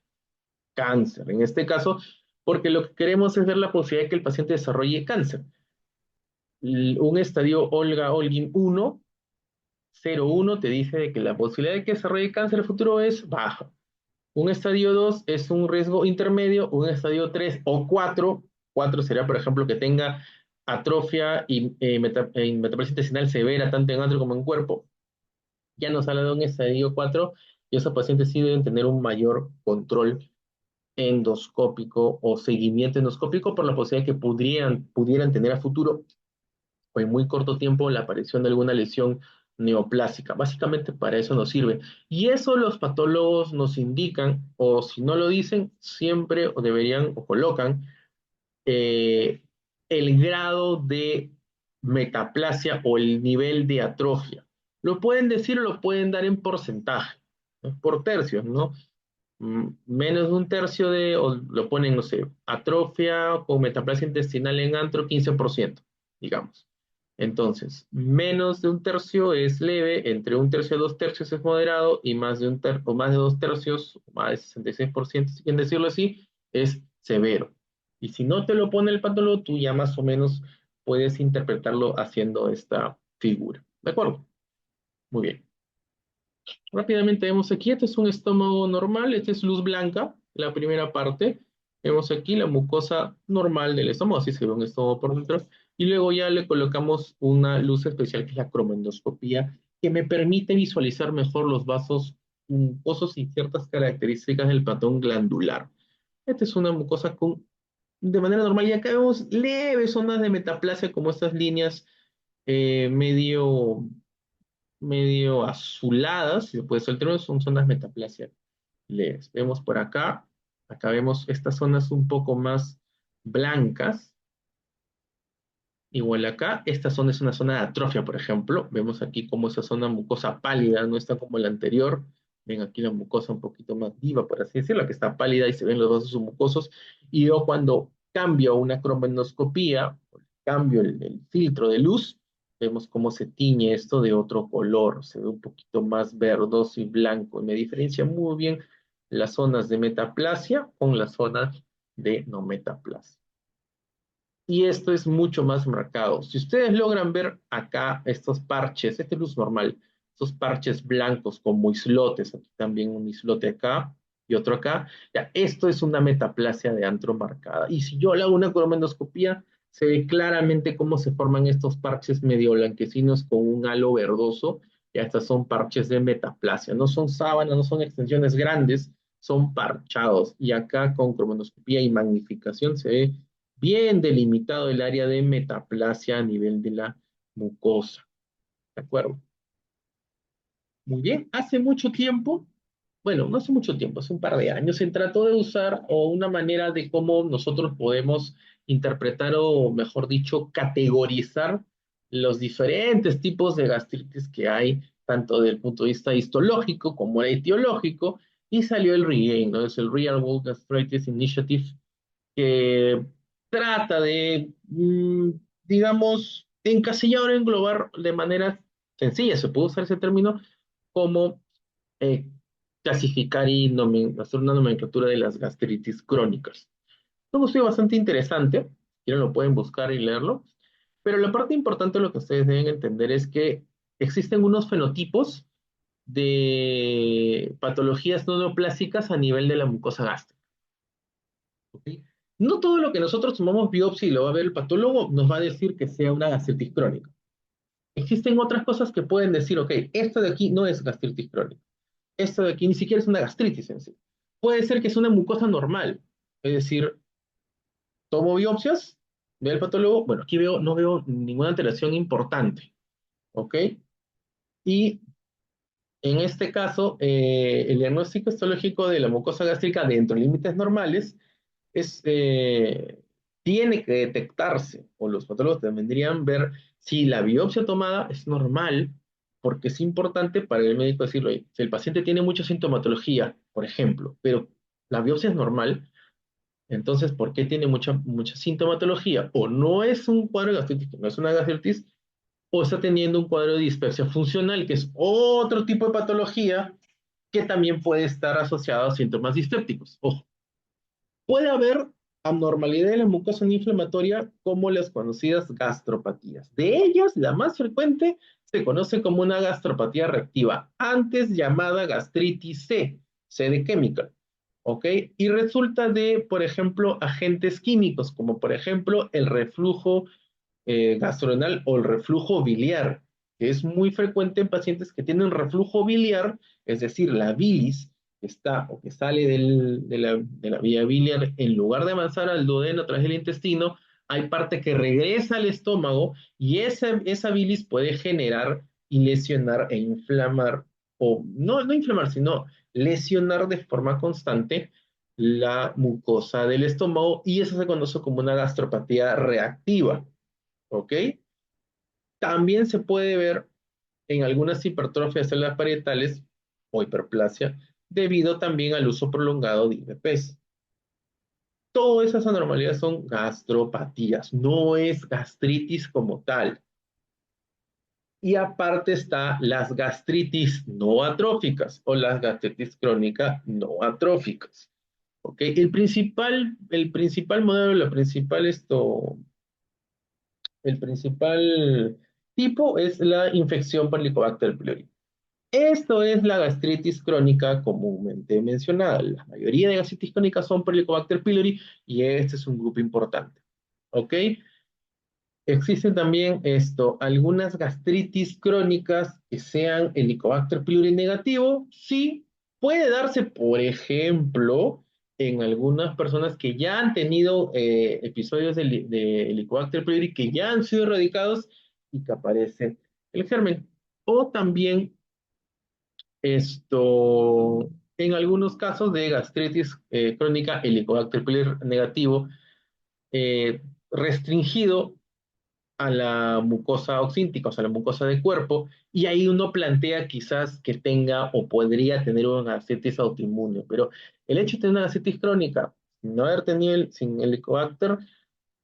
cáncer. En este caso, porque lo que queremos es ver la posibilidad de que el paciente desarrolle cáncer. Un estadio Olga-Olguín 1, 0,1 te dice de que la posibilidad de que desarrolle cáncer futuro es baja. Un estadio 2 es un riesgo intermedio, un estadio 3 o 4, 4 sería, por ejemplo, que tenga atrofia y metaplasia intestinal severa, tanto en antro como en cuerpo. Ya nos habla de un estadio 4 y esos pacientes sí deben tener un mayor control endoscópico o seguimiento endoscópico por la posibilidad que pudieran tener a futuro o en muy corto tiempo la aparición de alguna lesión neoplásica. Básicamente para eso nos sirve. Y eso los patólogos nos indican, o si no lo dicen, siempre o deberían o colocan eh, el grado de metaplasia o el nivel de atrofia. Lo pueden decir o lo pueden dar en porcentaje, ¿no? Por tercios, ¿no? Menos de un tercio de, o lo ponen, no sé, atrofia con metaplasia intestinal en antro, 15%, digamos. Entonces, menos de un tercio es leve, entre un tercio a dos tercios es moderado, y más de o más de dos tercios, o más de 66%, si quieren decirlo así, es severo. Y si no te lo pone el patólogo, tú ya más o menos puedes interpretarlo haciendo esta figura. ¿De acuerdo? Muy bien. Rápidamente vemos aquí, este es un estómago normal, esta es luz blanca, la primera parte. Vemos aquí la mucosa normal del estómago, así se ve un estómago por dentro. Y luego ya le colocamos una luz especial que es la cromoendoscopía, que me permite visualizar mejor los vasos mucosos y ciertas características del patrón glandular. Esta es una mucosa de manera normal. Y acá vemos leves zonas de metaplasia, como estas líneas medio azuladas, si se puede decir el término, son zonas metaplasia leves. Vemos por acá vemos estas zonas un poco más blancas. Igual acá, esta zona es una zona de atrofia, por ejemplo. Vemos aquí como esa zona mucosa pálida no está como la anterior. Ven aquí la mucosa un poquito más viva, por así decirlo, que está pálida y se ven los vasos mucosos. Y yo cuando cambio a una cromoendoscopía, cambio el filtro de luz, vemos cómo se tiñe esto de otro color. Se ve un poquito más verdoso y blanco. Y me diferencia muy bien las zonas de metaplasia con las zonas de no metaplasia. Y esto es mucho más marcado. Si ustedes logran ver acá estos parches, este es luz normal, estos parches blancos como islotes, aquí también un islote acá y otro acá, ya, esto es una metaplasia de antro marcada. Y si yo le hago una cromoendoscopía, se ve claramente cómo se forman estos parches medio blanquecinos con un halo verdoso. Ya estas son parches de metaplasia, no son sábanas, no son extensiones grandes, son parchados. Y acá con cromoendoscopía y magnificación se ve bien delimitado el área de metaplasia a nivel de la mucosa. ¿De acuerdo? Muy bien. Hace mucho tiempo, bueno, no hace mucho tiempo, hace un par de años, se trató de usar o una manera de cómo nosotros podemos interpretar o, mejor dicho, categorizar los diferentes tipos de gastritis que hay, tanto desde el punto de vista histológico como el etiológico, y salió el REGAIN, ¿no? Es el Real World Gastritis Initiative, que trata de, digamos, encasillar o englobar de manera sencilla, se puede usar ese término, como eh, clasificar y hacer una nomenclatura de las gastritis crónicas. Es un estudio bastante interesante, si quieren lo pueden buscar y leerlo, pero la parte importante de lo que ustedes deben entender es que existen unos fenotipos de patologías no neoplásicas a nivel de la mucosa gástrica. ¿Ok? No todo lo que nosotros tomamos biopsia y lo va a ver el patólogo nos va a decir que sea una gastritis crónica. Existen otras cosas que pueden decir, ok, esto de aquí no es gastritis crónica. Esto de aquí ni siquiera es una gastritis en sí. Puede ser que es una mucosa normal. Es decir, tomo biopsias, veo el patólogo, bueno, aquí no veo ninguna alteración importante. ¿Ok? Y en este caso, el diagnóstico histológico de la mucosa gástrica dentro de límites normales es, tiene que detectarse, o los patólogos tendrían ver si la biopsia tomada es normal, porque es importante para el médico decirlo, oye, si el paciente tiene mucha sintomatología, por ejemplo, pero la biopsia es normal, Entonces, ¿por qué tiene mucha sintomatología? O no es un cuadro de gastritis, que no es una gastritis, o está teniendo un cuadro de dispepsia funcional, que es otro tipo de patología que también puede estar asociado a síntomas disépticos. Ojo, puede haber anormalidad de la mucosa no inflamatoria como las conocidas gastropatías. De ellas, la más frecuente se conoce como una gastropatía reactiva, antes llamada gastritis C, C de química. ¿Ok? Y resulta de, por ejemplo, agentes químicos, como por ejemplo el reflujo gastrorenal o el reflujo biliar, que es muy frecuente en pacientes que tienen reflujo biliar, es decir, la bilis que está o que sale de la vía biliar, en lugar de avanzar al duodeno a través del intestino, hay parte que regresa al estómago y esa bilis puede generar y lesionar e inflamar, o no inflamar, sino lesionar de forma constante la mucosa del estómago y eso se conoce como una gastropatía reactiva. ¿Ok? También se puede ver en algunas hipertrofias de células parietales o hiperplasia debido también al uso prolongado de IBPs. Todas esas anormalidades son gastropatías, no es gastritis como tal. Y aparte está las gastritis no atróficas o las gastritis crónicas no atróficas. ¿Ok? El principal modelo, el principal tipo es la infección por Helicobacter pylori. Esto es la gastritis crónica comúnmente mencionada. La mayoría de gastritis crónicas son por Helicobacter pylori y este es un grupo importante. ¿Ok? Existen también algunas gastritis crónicas que sean Helicobacter pylori negativo. Sí, puede darse, por ejemplo, en algunas personas que ya han tenido episodios de Helicobacter pylori que ya han sido erradicados y que aparece el germen. O también en algunos casos de gastritis crónica Helicobacter pylori negativo eh, restringido a la mucosa oxíntica, o sea, la mucosa del cuerpo, y ahí uno plantea quizás que tenga o podría tener una gastritis autoinmune, pero el hecho de tener una gastritis crónica, no haber tenido sin helicobacter,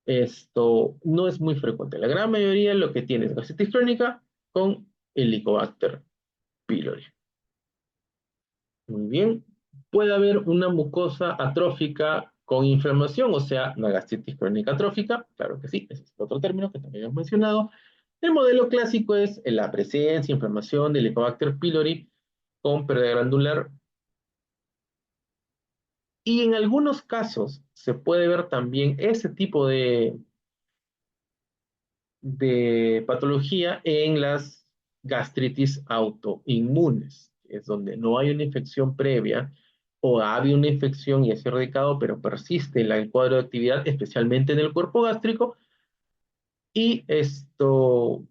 esto no es muy frecuente. La gran mayoría lo que tiene es gastritis crónica con helicobacter pylori. Muy bien. Puede haber una mucosa atrófica con inflamación, o sea, una gastritis crónica atrófica. Claro que sí, ese es otro término que también hemos mencionado. El modelo clásico es la presencia, inflamación del Helicobacter pylori con pérdida glandular. Y en algunos casos se puede ver también ese tipo de patología en las gastritis autoinmunes, es donde no hay una infección previa o ha habido una infección y es erradicado, pero persiste el cuadro de actividad, especialmente en el cuerpo gástrico, y esto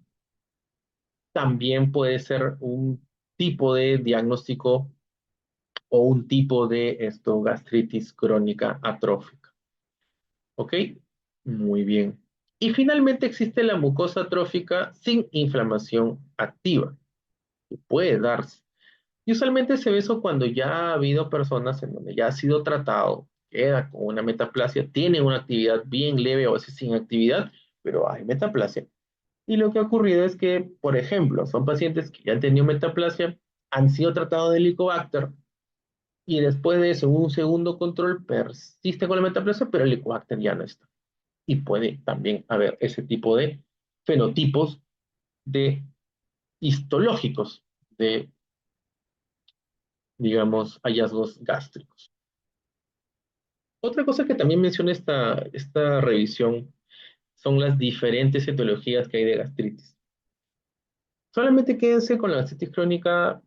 también puede ser un tipo de diagnóstico o un tipo de gastritis crónica atrófica. ¿Ok? Muy bien. Y finalmente existe la mucosa atrófica sin inflamación activa, que puede darse. Y usualmente se ve eso cuando ya ha habido personas en donde ya ha sido tratado, queda con una metaplasia, tiene una actividad bien leve o a veces sin actividad, pero hay metaplasia. Y lo que ha ocurrido es que, por ejemplo, son pacientes que ya han tenido metaplasia, han sido tratados de Helicobacter, y después de eso, un segundo control persiste con la metaplasia, pero el Helicobacter ya no está. Y puede también haber ese tipo de fenotipos de histológicos de, digamos, hallazgos gástricos. Otra cosa que también menciona esta revisión son las diferentes etiologías que hay de gastritis. Solamente quédense con la gastritis crónica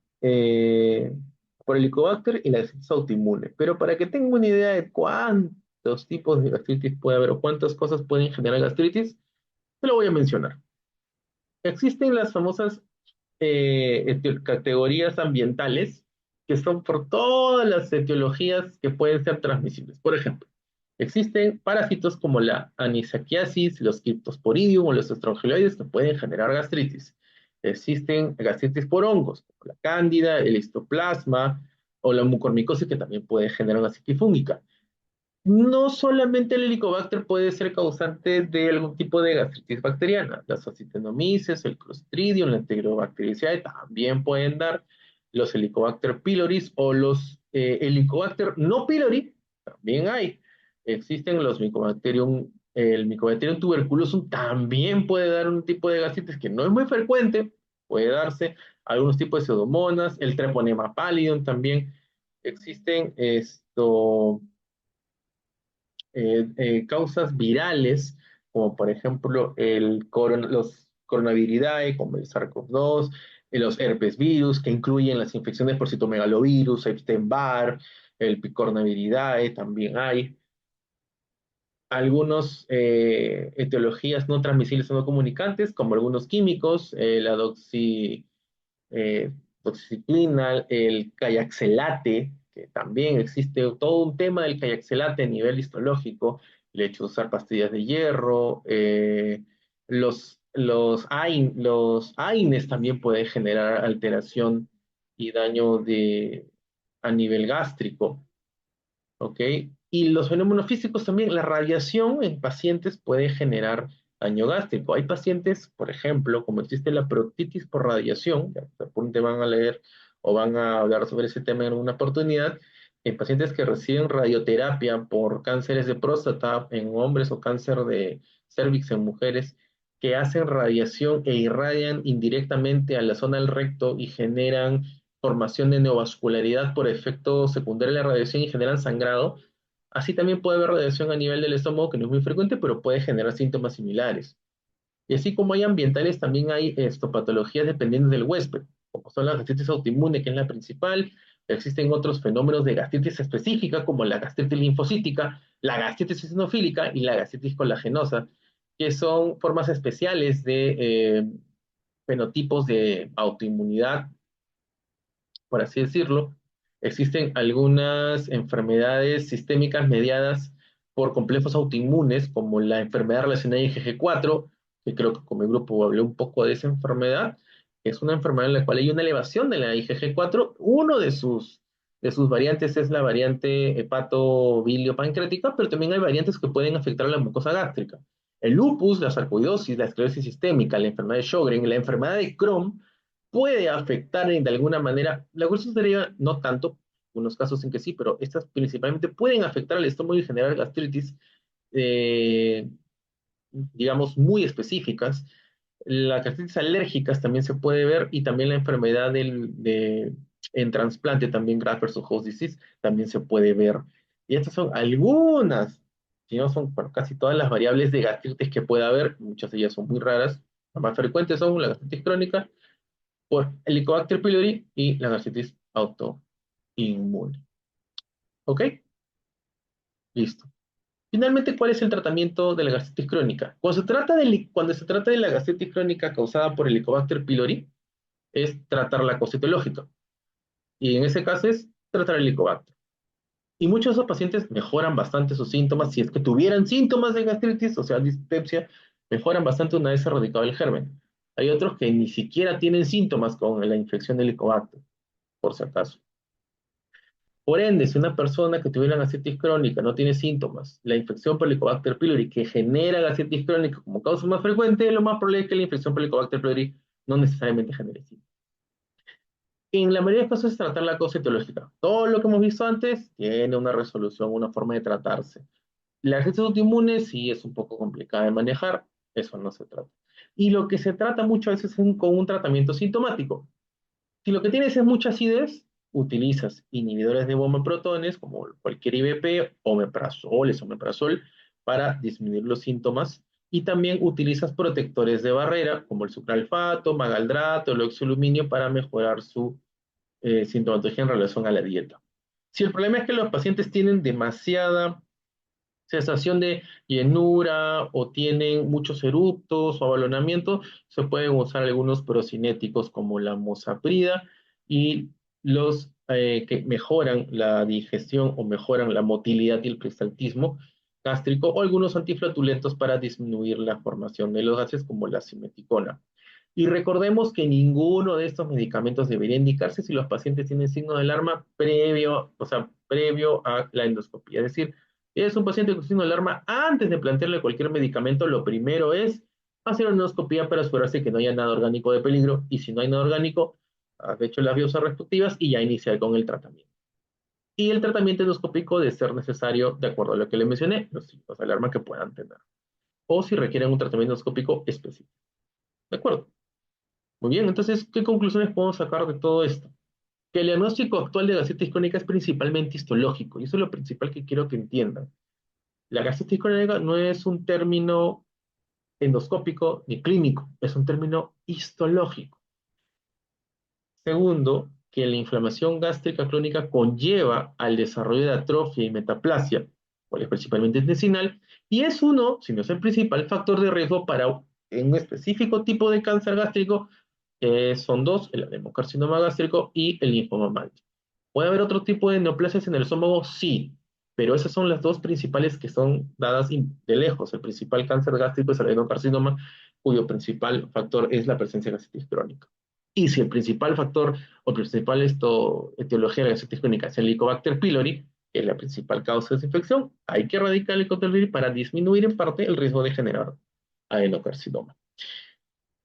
por Helicobacter y la gastritis autoinmune. Pero para que tengan una idea de cuántos tipos de gastritis puede haber o cuántas cosas pueden generar gastritis, te lo voy a mencionar. Existen las famosas categorías ambientales, que son por todas las etiologías que pueden ser transmisibles. Por ejemplo, existen parásitos como la anisakiasis, los cryptosporidium o los estrongiloides que pueden generar gastritis. Existen gastritis por hongos, como la cándida, el histoplasma o la mucormicosis que también puede generar gastritis fúngica. No solamente el Helicobacter puede ser causante de algún tipo de gastritis bacteriana. Las acetinomyces, el Clostridium, la Enterobacteriaceae también pueden dar. Los Helicobacter pylori o los Helicobacter no pylori también hay. Existen los Mycobacterium, el Mycobacterium tuberculosum también puede dar un tipo de gastritis que no es muy frecuente, puede darse. Algunos tipos de pseudomonas, el Treponema pallidum también. Existen causas virales, como por ejemplo los coronaviridae, como el SARS-CoV-2, los herpes virus, que incluyen las infecciones por citomegalovirus, Epstein-Barr, el picornaviridae, también hay. Algunas etiologías no transmisibles o no comunicantes, como algunos químicos, la eh, doxiciclina, el cayaxelate, que también existe todo un tema del cayaxelate a nivel histológico, el hecho de usar pastillas de hierro, los AINES también pueden generar alteración y daño a nivel gástrico. ¿Ok? Y los fenómenos físicos también, la radiación en pacientes puede generar daño gástrico. Hay pacientes, por ejemplo, como existe la proctitis por radiación, ya te van a leer o van a hablar sobre ese tema en una oportunidad, en pacientes que reciben radioterapia por cánceres de próstata en hombres o cáncer de cervix en mujeres, que hacen radiación e irradian indirectamente a la zona del recto y generan formación de neovascularidad por efecto secundario de la radiación y generan sangrado. Así también puede haber radiación a nivel del estómago, que no es muy frecuente, pero puede generar síntomas similares. Y así como hay ambientales, también hay patologías dependientes del huésped, como son la gastritis autoinmune, que es la principal. Existen otros fenómenos de gastritis específica, como la gastritis linfocítica, la gastritis eosinofílica y la gastritis colagenosa, que son formas especiales de fenotipos de autoinmunidad, por así decirlo. Existen algunas enfermedades sistémicas mediadas por complejos autoinmunes, como la enfermedad relacionada a IgG4, que creo que con mi grupo hablé un poco de esa enfermedad. Es una enfermedad en la cual hay una elevación de la IgG4. Uno de sus variantes es la variante hepato-bilio-pancreática, pero también hay variantes que pueden afectar a la mucosa gástrica. El lupus, la sarcoidosis, la esclerosis sistémica, la enfermedad de Sjögren, la enfermedad de Crohn, puede afectar de alguna manera, la sería no tanto, en unos casos en que sí, pero estas principalmente pueden afectar al estómago y generar gastritis, eh, digamos, muy específicas. Las gastritis alérgicas también se puede ver y también la enfermedad en trasplante, también graft versus host disease, también se puede ver. Y estas son algunas, si no son bueno, casi todas las variables de gastritis que puede haber, muchas de ellas son muy raras. Las más frecuentes son la gastritis crónica, por Helicobacter pylori y la gastritis autoinmune. ¿Ok? Listo. Finalmente, ¿cuál es el tratamiento de la gastritis crónica? Cuando se trata de la gastritis crónica causada por Helicobacter pylori, es tratar la cosa etiológica. Y en ese caso es tratar el Helicobacter. Y muchos de esos pacientes mejoran bastante sus síntomas. Si es que tuvieran síntomas de gastritis, o sea, dispepsia, mejoran bastante una vez erradicado el germen. Hay otros que ni siquiera tienen síntomas con la infección del Helicobacter, por si acaso. Por ende, si una persona que tuviera gastritis crónica no tiene síntomas, la infección por Helicobacter pylori que genera gastritis crónica como causa más frecuente, lo más probable es que la infección por Helicobacter pylori no necesariamente genere síntomas. En la mayoría de los casos es tratar la causa etiológica. Todo lo que hemos visto antes tiene una resolución, una forma de tratarse. La gastritis autoinmune sí es un poco complicada de manejar, eso no se trata. Y lo que se trata muchas veces es con un tratamiento sintomático. Si lo que tienes es mucha acidez, utilizas inhibidores de bomba de protones, como cualquier IBP, omeprazol, para disminuir los síntomas. Y también utilizas protectores de barrera, como el sucralfato, magaldrato, el oxaluminio, para mejorar su sintomatología en relación a la dieta. Si el problema es que los pacientes tienen demasiada sensación de llenura o tienen muchos eruptos o abalonamiento, se pueden usar algunos procinéticos como la mosaprida y los que mejoran la digestión o mejoran la motilidad y el peristaltismo gástrico o algunos antiflatulentos para disminuir la formación de los gases como la simeticona. Y recordemos que ninguno de estos medicamentos debería indicarse si los pacientes tienen signos de alarma previo, o sea, previo a la endoscopia. Es decir, Es un paciente con signo de alarma. Antes de plantearle cualquier medicamento, lo primero es hacer una endoscopía para asegurarse que no haya nada orgánico de peligro. Y si no hay nada orgánico, has hecho las biopsias respectivas y ya iniciar con el tratamiento. Y el tratamiento endoscópico de ser necesario, de acuerdo a lo que le mencioné, los signos de alarma que puedan tener. O si requieren un tratamiento endoscópico específico. ¿De acuerdo? Muy bien, entonces, ¿qué conclusiones podemos sacar de todo esto? Que el diagnóstico actual de gastritis crónica es principalmente histológico, y eso es lo principal que quiero que entiendan. La gastritis crónica no es un término endoscópico ni clínico, es un término histológico. Segundo, que la inflamación gástrica crónica conlleva al desarrollo de atrofia y metaplasia, cual es principalmente intestinal, y es uno, si no es el principal factor de riesgo para un específico tipo de cáncer gástrico. Son dos, el adenocarcinoma gástrico y el linfoma Maltese. ¿Puede haber otro tipo de neoplasias en el estómago? Sí, pero esas son las dos principales que son dadas de lejos. El principal cáncer gástrico es el adenocarcinoma, cuyo principal factor es la presencia de gastritis crónica. Y si el principal factor o principal etiología de la gastritis crónica es el Helicobacter pylori, que es la principal causa de esa infección, hay que erradicar el Helicobacter pylori para disminuir en parte el riesgo de generar adenocarcinoma.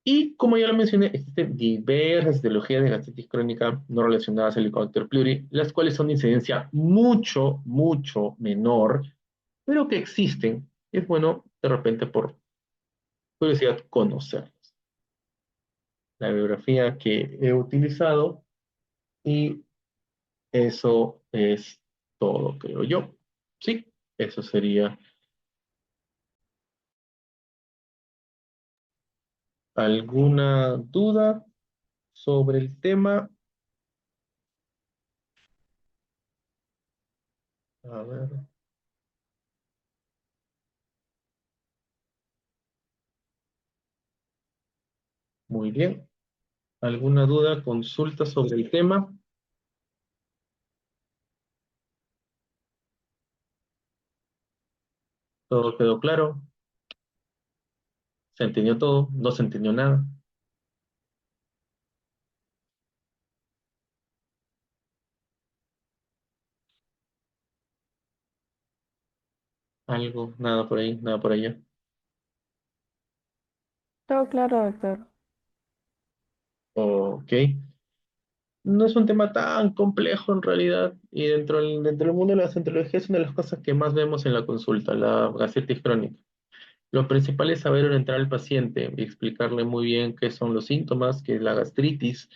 Y como ya lo mencioné, existen diversas etiologías de gastritis crónica no relacionadas al Helicobacter pylori, las cuales son de incidencia mucho, mucho menor, pero que existen. Es bueno, de repente, por curiosidad, conocerlas. La bibliografía que he utilizado y eso es todo, creo yo. Sí, eso sería. ¿Alguna duda sobre el tema? A ver, muy bien. ¿Alguna duda, consulta sobre el tema? ¿Todo quedó claro? ¿Se entendió todo? ¿No se entendió nada? ¿Algo? Nada por ahí, nada por allá. Todo claro, doctor. Ok. No es un tema tan complejo en realidad. Y dentro del mundo de la centrología es una de las cosas que más vemos en la consulta, la gastritis crónica. Lo principal es saber orientar al paciente y explicarle muy bien qué son los síntomas, qué es la gastritis.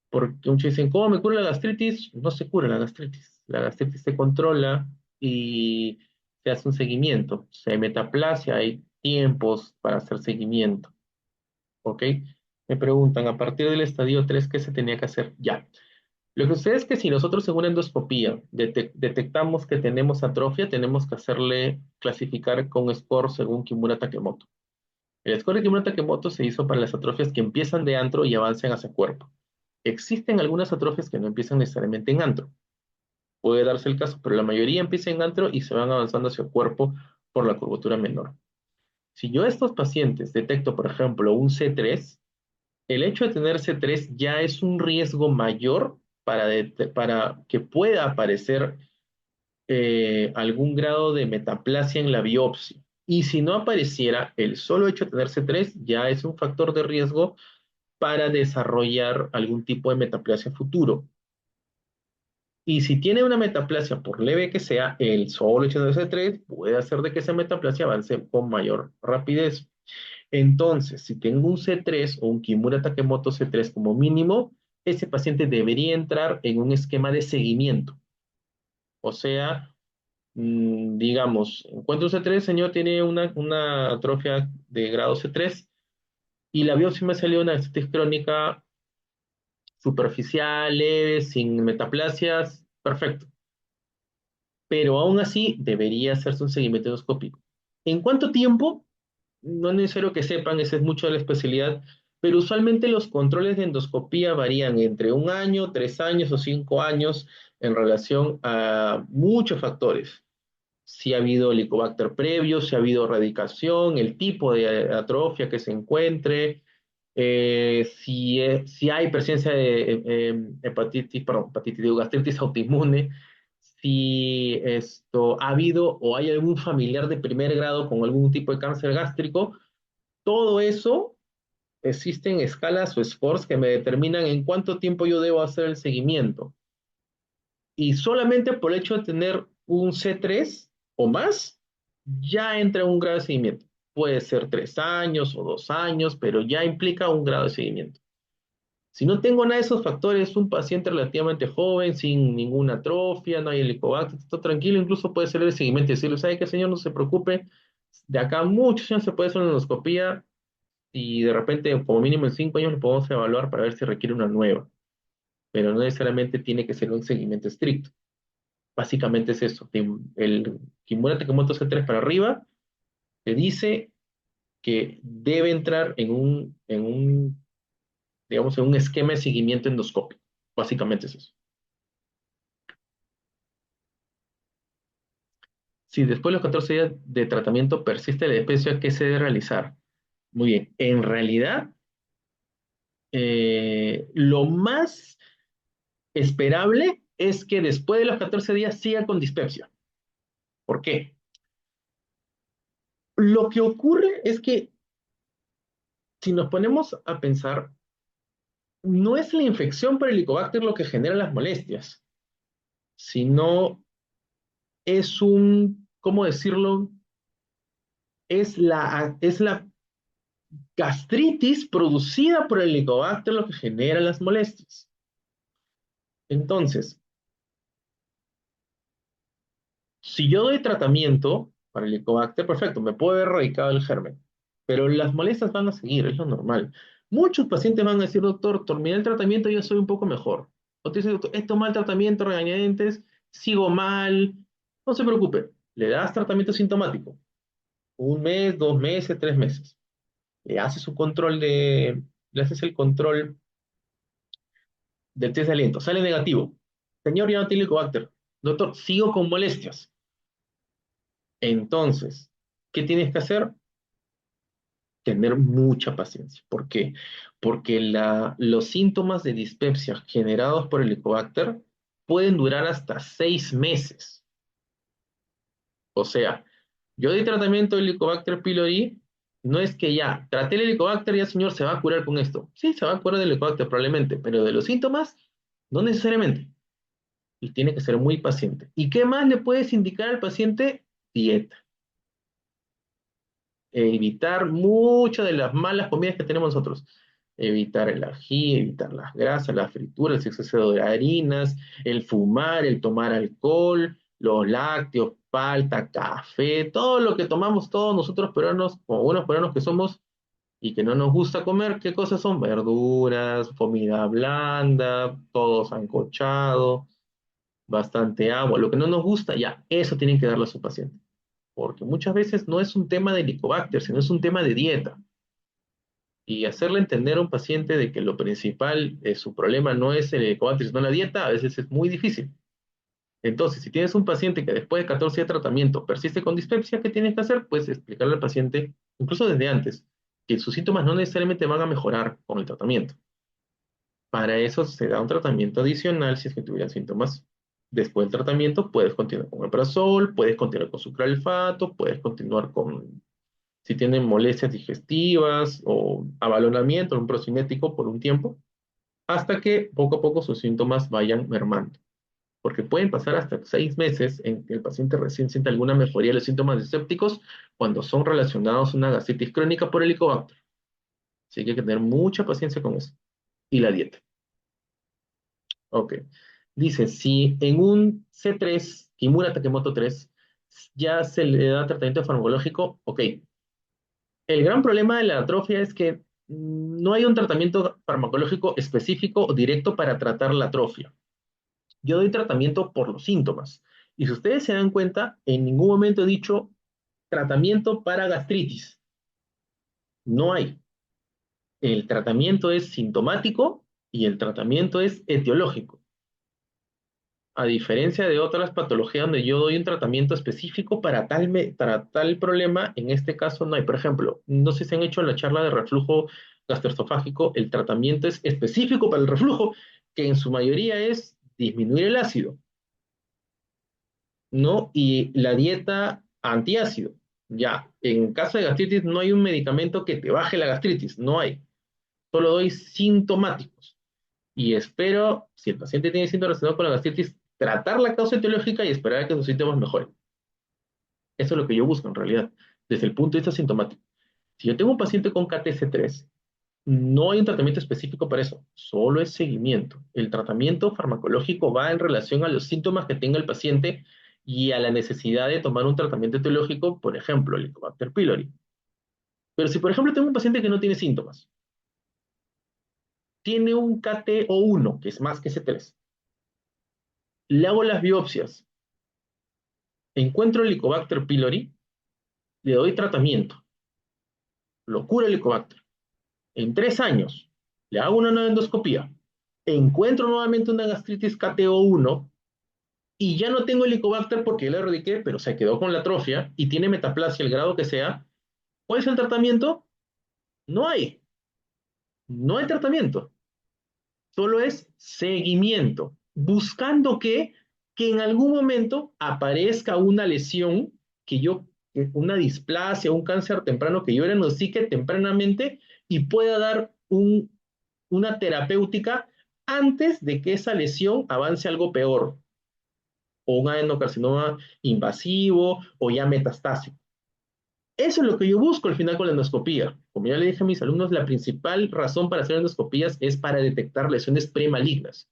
Porque muchos dicen, ¿cómo me cura la gastritis? No se cura la gastritis. La gastritis se controla y se hace un seguimiento. Si hay metaplasia, hay tiempos para hacer seguimiento. ¿Ok? Me preguntan, a partir del estadio 3, ¿qué se tenía que hacer? Ya. Lo que sucede es que si nosotros en una endoscopía detectamos que tenemos atrofia, tenemos que hacerle clasificar con score según Kimura Takemoto. El score de Kimura Takemoto se hizo para las atrofias que empiezan de antro y avanzan hacia cuerpo. Existen algunas atrofias que no empiezan necesariamente en antro. Puede darse el caso, pero la mayoría empieza en antro y se van avanzando hacia el cuerpo por la curvatura menor. Si yo a estos pacientes detecto, por ejemplo, un C3, el hecho de tener C3 ya es un riesgo mayor para que pueda aparecer algún grado de metaplasia en la biopsia. Y si no apareciera, el solo hecho de tener C3 ya es un factor de riesgo para desarrollar algún tipo de metaplasia futuro. Y si tiene una metaplasia, por leve que sea, el solo hecho de C3 puede hacer de que esa metaplasia avance con mayor rapidez. Entonces, si tengo un C3 o un Kimura Takemoto C3 como mínimo, ese paciente debería entrar en un esquema de seguimiento. O sea, digamos, encuentro un C3, señor, tiene una atrofia de grado C3 y la biopsia me salió una gastritis crónica superficial, leve, sin metaplasias, perfecto. Pero aún así debería hacerse un seguimiento endoscópico. ¿En cuánto tiempo? No es necesario que sepan, esa es mucho de la especialidad, pero usualmente los controles de endoscopía varían entre 1 año, 3 años o 5 años en relación a muchos factores. Si ha habido helicobacter previo, si ha habido erradicación, el tipo de atrofia que se encuentre, si hay presencia de hepatitis, perdón, hepatitis, digo, gastritis autoinmune, si esto ha habido o hay algún familiar de primer grado con algún tipo de cáncer gástrico, todo eso existen escalas o scores que me determinan en cuánto tiempo yo debo hacer el seguimiento. Y solamente por el hecho de tener un C3 o más, ya entra un grado de seguimiento. Puede ser 3 años o 2 años, pero ya implica un grado de seguimiento. Si no tengo nada de esos factores, un paciente relativamente joven, sin ninguna atrofia, no hay helicobacter, está tranquilo, incluso puede ser el seguimiento y decirle, ¿sabe qué, señor? No se preocupe, de acá a muchos años se puede hacer una endoscopía y de repente, como mínimo en 5 años, lo podemos evaluar para ver si requiere una nueva, pero no necesariamente tiene que ser un seguimiento estricto. Básicamente es eso. El Kimura Takemoto C3 para arriba te dice que debe entrar digamos, en un esquema de seguimiento endoscópico. Básicamente es eso. Si después de los 14 días de tratamiento persiste la especie, ¿qué se debe realizar? Muy bien. En realidad, lo más esperable es que después de los 14 días siga con dispepsia. ¿Por qué? Lo que ocurre es que si nos ponemos a pensar, no es la infección por Helicobacter lo que genera las molestias, sino ¿cómo decirlo? Es la gastritis producida por el Helicobacter lo que genera las molestias. Entonces, si yo doy tratamiento para el Helicobacter, perfecto, me puede haber erradicado el germen, pero las molestias van a seguir, es lo normal. Muchos pacientes van a decir, doctor, terminé el tratamiento y ya soy un poco mejor. O te dice, doctor, he tomado el tratamiento, regañadientes, sigo mal. No se preocupe, le das tratamiento sintomático. 1 mes, 2 meses, 3 meses. Le haces el control del test de aliento. Sale negativo. Señor, ya no tiene Helicobacter. Doctor, sigo con molestias. Entonces, ¿qué tienes que hacer? Tener mucha paciencia. ¿Por qué? Porque los síntomas de dispepsia generados por el Helicobacter pueden durar hasta 6 meses. O sea, yo di tratamiento de Helicobacter pylori, no es que ya, traté el Helicobacter y ya señor se va a curar con esto. Sí, se va a curar del Helicobacter probablemente, pero de los síntomas, no necesariamente. Y tiene que ser muy paciente. ¿Y qué más le puedes indicar al paciente? Dieta. Evitar muchas de las malas comidas que tenemos nosotros. Evitar el ají, evitar las grasas, las frituras, el exceso de harinas, el fumar, el tomar alcohol, los lácteos, palta, café, todo lo que tomamos todos nosotros peruanos, como buenos peruanos que somos, y que no nos gusta comer, ¿qué cosas son? Verduras, comida blanda, todo sancochado, bastante agua. Lo que no nos gusta, ya, eso tienen que darle a su paciente porque muchas veces no es un tema de Helicobacter, sino es un tema de dieta. Y hacerle entender a un paciente de que lo principal de su problema no es el Helicobacter, sino la dieta, a veces es muy difícil. Entonces, si tienes un paciente que después de 14 días de tratamiento persiste con dispepsia, ¿qué tienes que hacer? Pues explicarle al paciente, incluso desde antes, que sus síntomas no necesariamente van a mejorar con el tratamiento. Para eso se da un tratamiento adicional si es que tuvieran síntomas. Después del tratamiento puedes continuar con omeprazol, puedes continuar con sucralfato, puedes continuar con si tienen molestias digestivas o abalonamiento en un procinético por un tiempo, hasta que poco a poco sus síntomas vayan mermando. Porque pueden pasar hasta 6 meses en que el paciente recién sienta alguna mejoría de los síntomas disépticos cuando son relacionados a una gastritis crónica por Helicobacter. Así que hay que tener mucha paciencia con eso. Y la dieta. Ok. Dice, si en un C3, Kimura Takemoto 3, ya se le da tratamiento farmacológico, ok, el gran problema de la atrofia es que no hay un tratamiento farmacológico específico o directo para tratar la atrofia. Yo doy tratamiento por los síntomas. Y si ustedes se dan cuenta, en ningún momento he dicho tratamiento para gastritis. No hay. El tratamiento es sintomático y el tratamiento es etiológico. A diferencia de otras patologías donde yo doy un tratamiento específico para tal problema, en este caso no hay. Por ejemplo, no sé si han hecho en la charla de reflujo gastroesofágico, el tratamiento es específico para el reflujo, que en su mayoría es disminuir el ácido. ¿no? Y la dieta antiácido. Ya, en caso de gastritis no hay un medicamento que te baje la gastritis, no hay. Solo doy sintomáticos. Y espero, si el paciente tiene síntomas relacionados con la gastritis, tratar la causa etiológica y esperar a que sus síntomas mejoren. Eso es lo que yo busco en realidad, desde el punto de vista sintomático. Si yo tengo un paciente con KTC3, no hay un tratamiento específico para eso, solo es seguimiento. El tratamiento farmacológico va en relación a los síntomas que tenga el paciente y a la necesidad de tomar un tratamiento etiológico, por ejemplo, el Helicobacter pylori. Pero si, por ejemplo, tengo un paciente que no tiene síntomas, tiene un KTO1, que es más que C3, le hago las biopsias, encuentro el Helicobacter pylori, le doy tratamiento, lo cura el Helicobacter. En 3 años, le hago una nueva endoscopía, encuentro nuevamente una gastritis KTO1 y ya no tengo Helicobacter porque ya le erradiqué, pero se quedó con la atrofia y tiene metaplasia, el grado que sea. ¿Cuál es el tratamiento? No hay, no hay tratamiento. Solo es seguimiento, buscando que en algún momento aparezca una lesión, una displasia, un cáncer temprano que yo diagnostique tempranamente y pueda dar una terapéutica antes de que esa lesión avance a algo peor, o un adenocarcinoma invasivo o ya metastásico. Eso es lo que yo busco al final con la endoscopía. Como ya le dije a mis alumnos, la principal razón para hacer endoscopías es para detectar lesiones premalignas.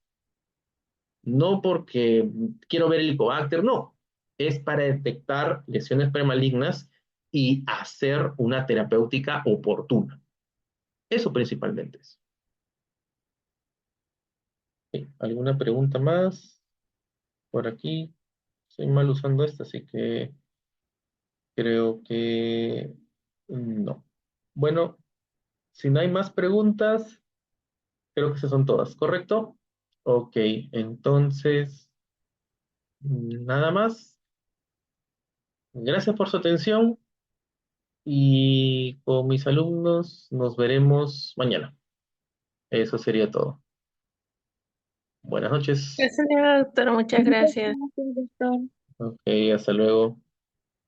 No porque quiero ver el Helicobacter, no. Es para detectar lesiones premalignas y hacer una terapéutica oportuna. Eso principalmente es. Sí, ¿alguna pregunta más? Por aquí soy mal usando esta, así que creo que no. Bueno, si no hay más preguntas, creo que esas son todas, ¿correcto? Ok, entonces, nada más. Gracias por su atención y con mis alumnos nos veremos mañana. Eso sería todo. Buenas noches. Señora doctora, muchas gracias. Ok, hasta luego.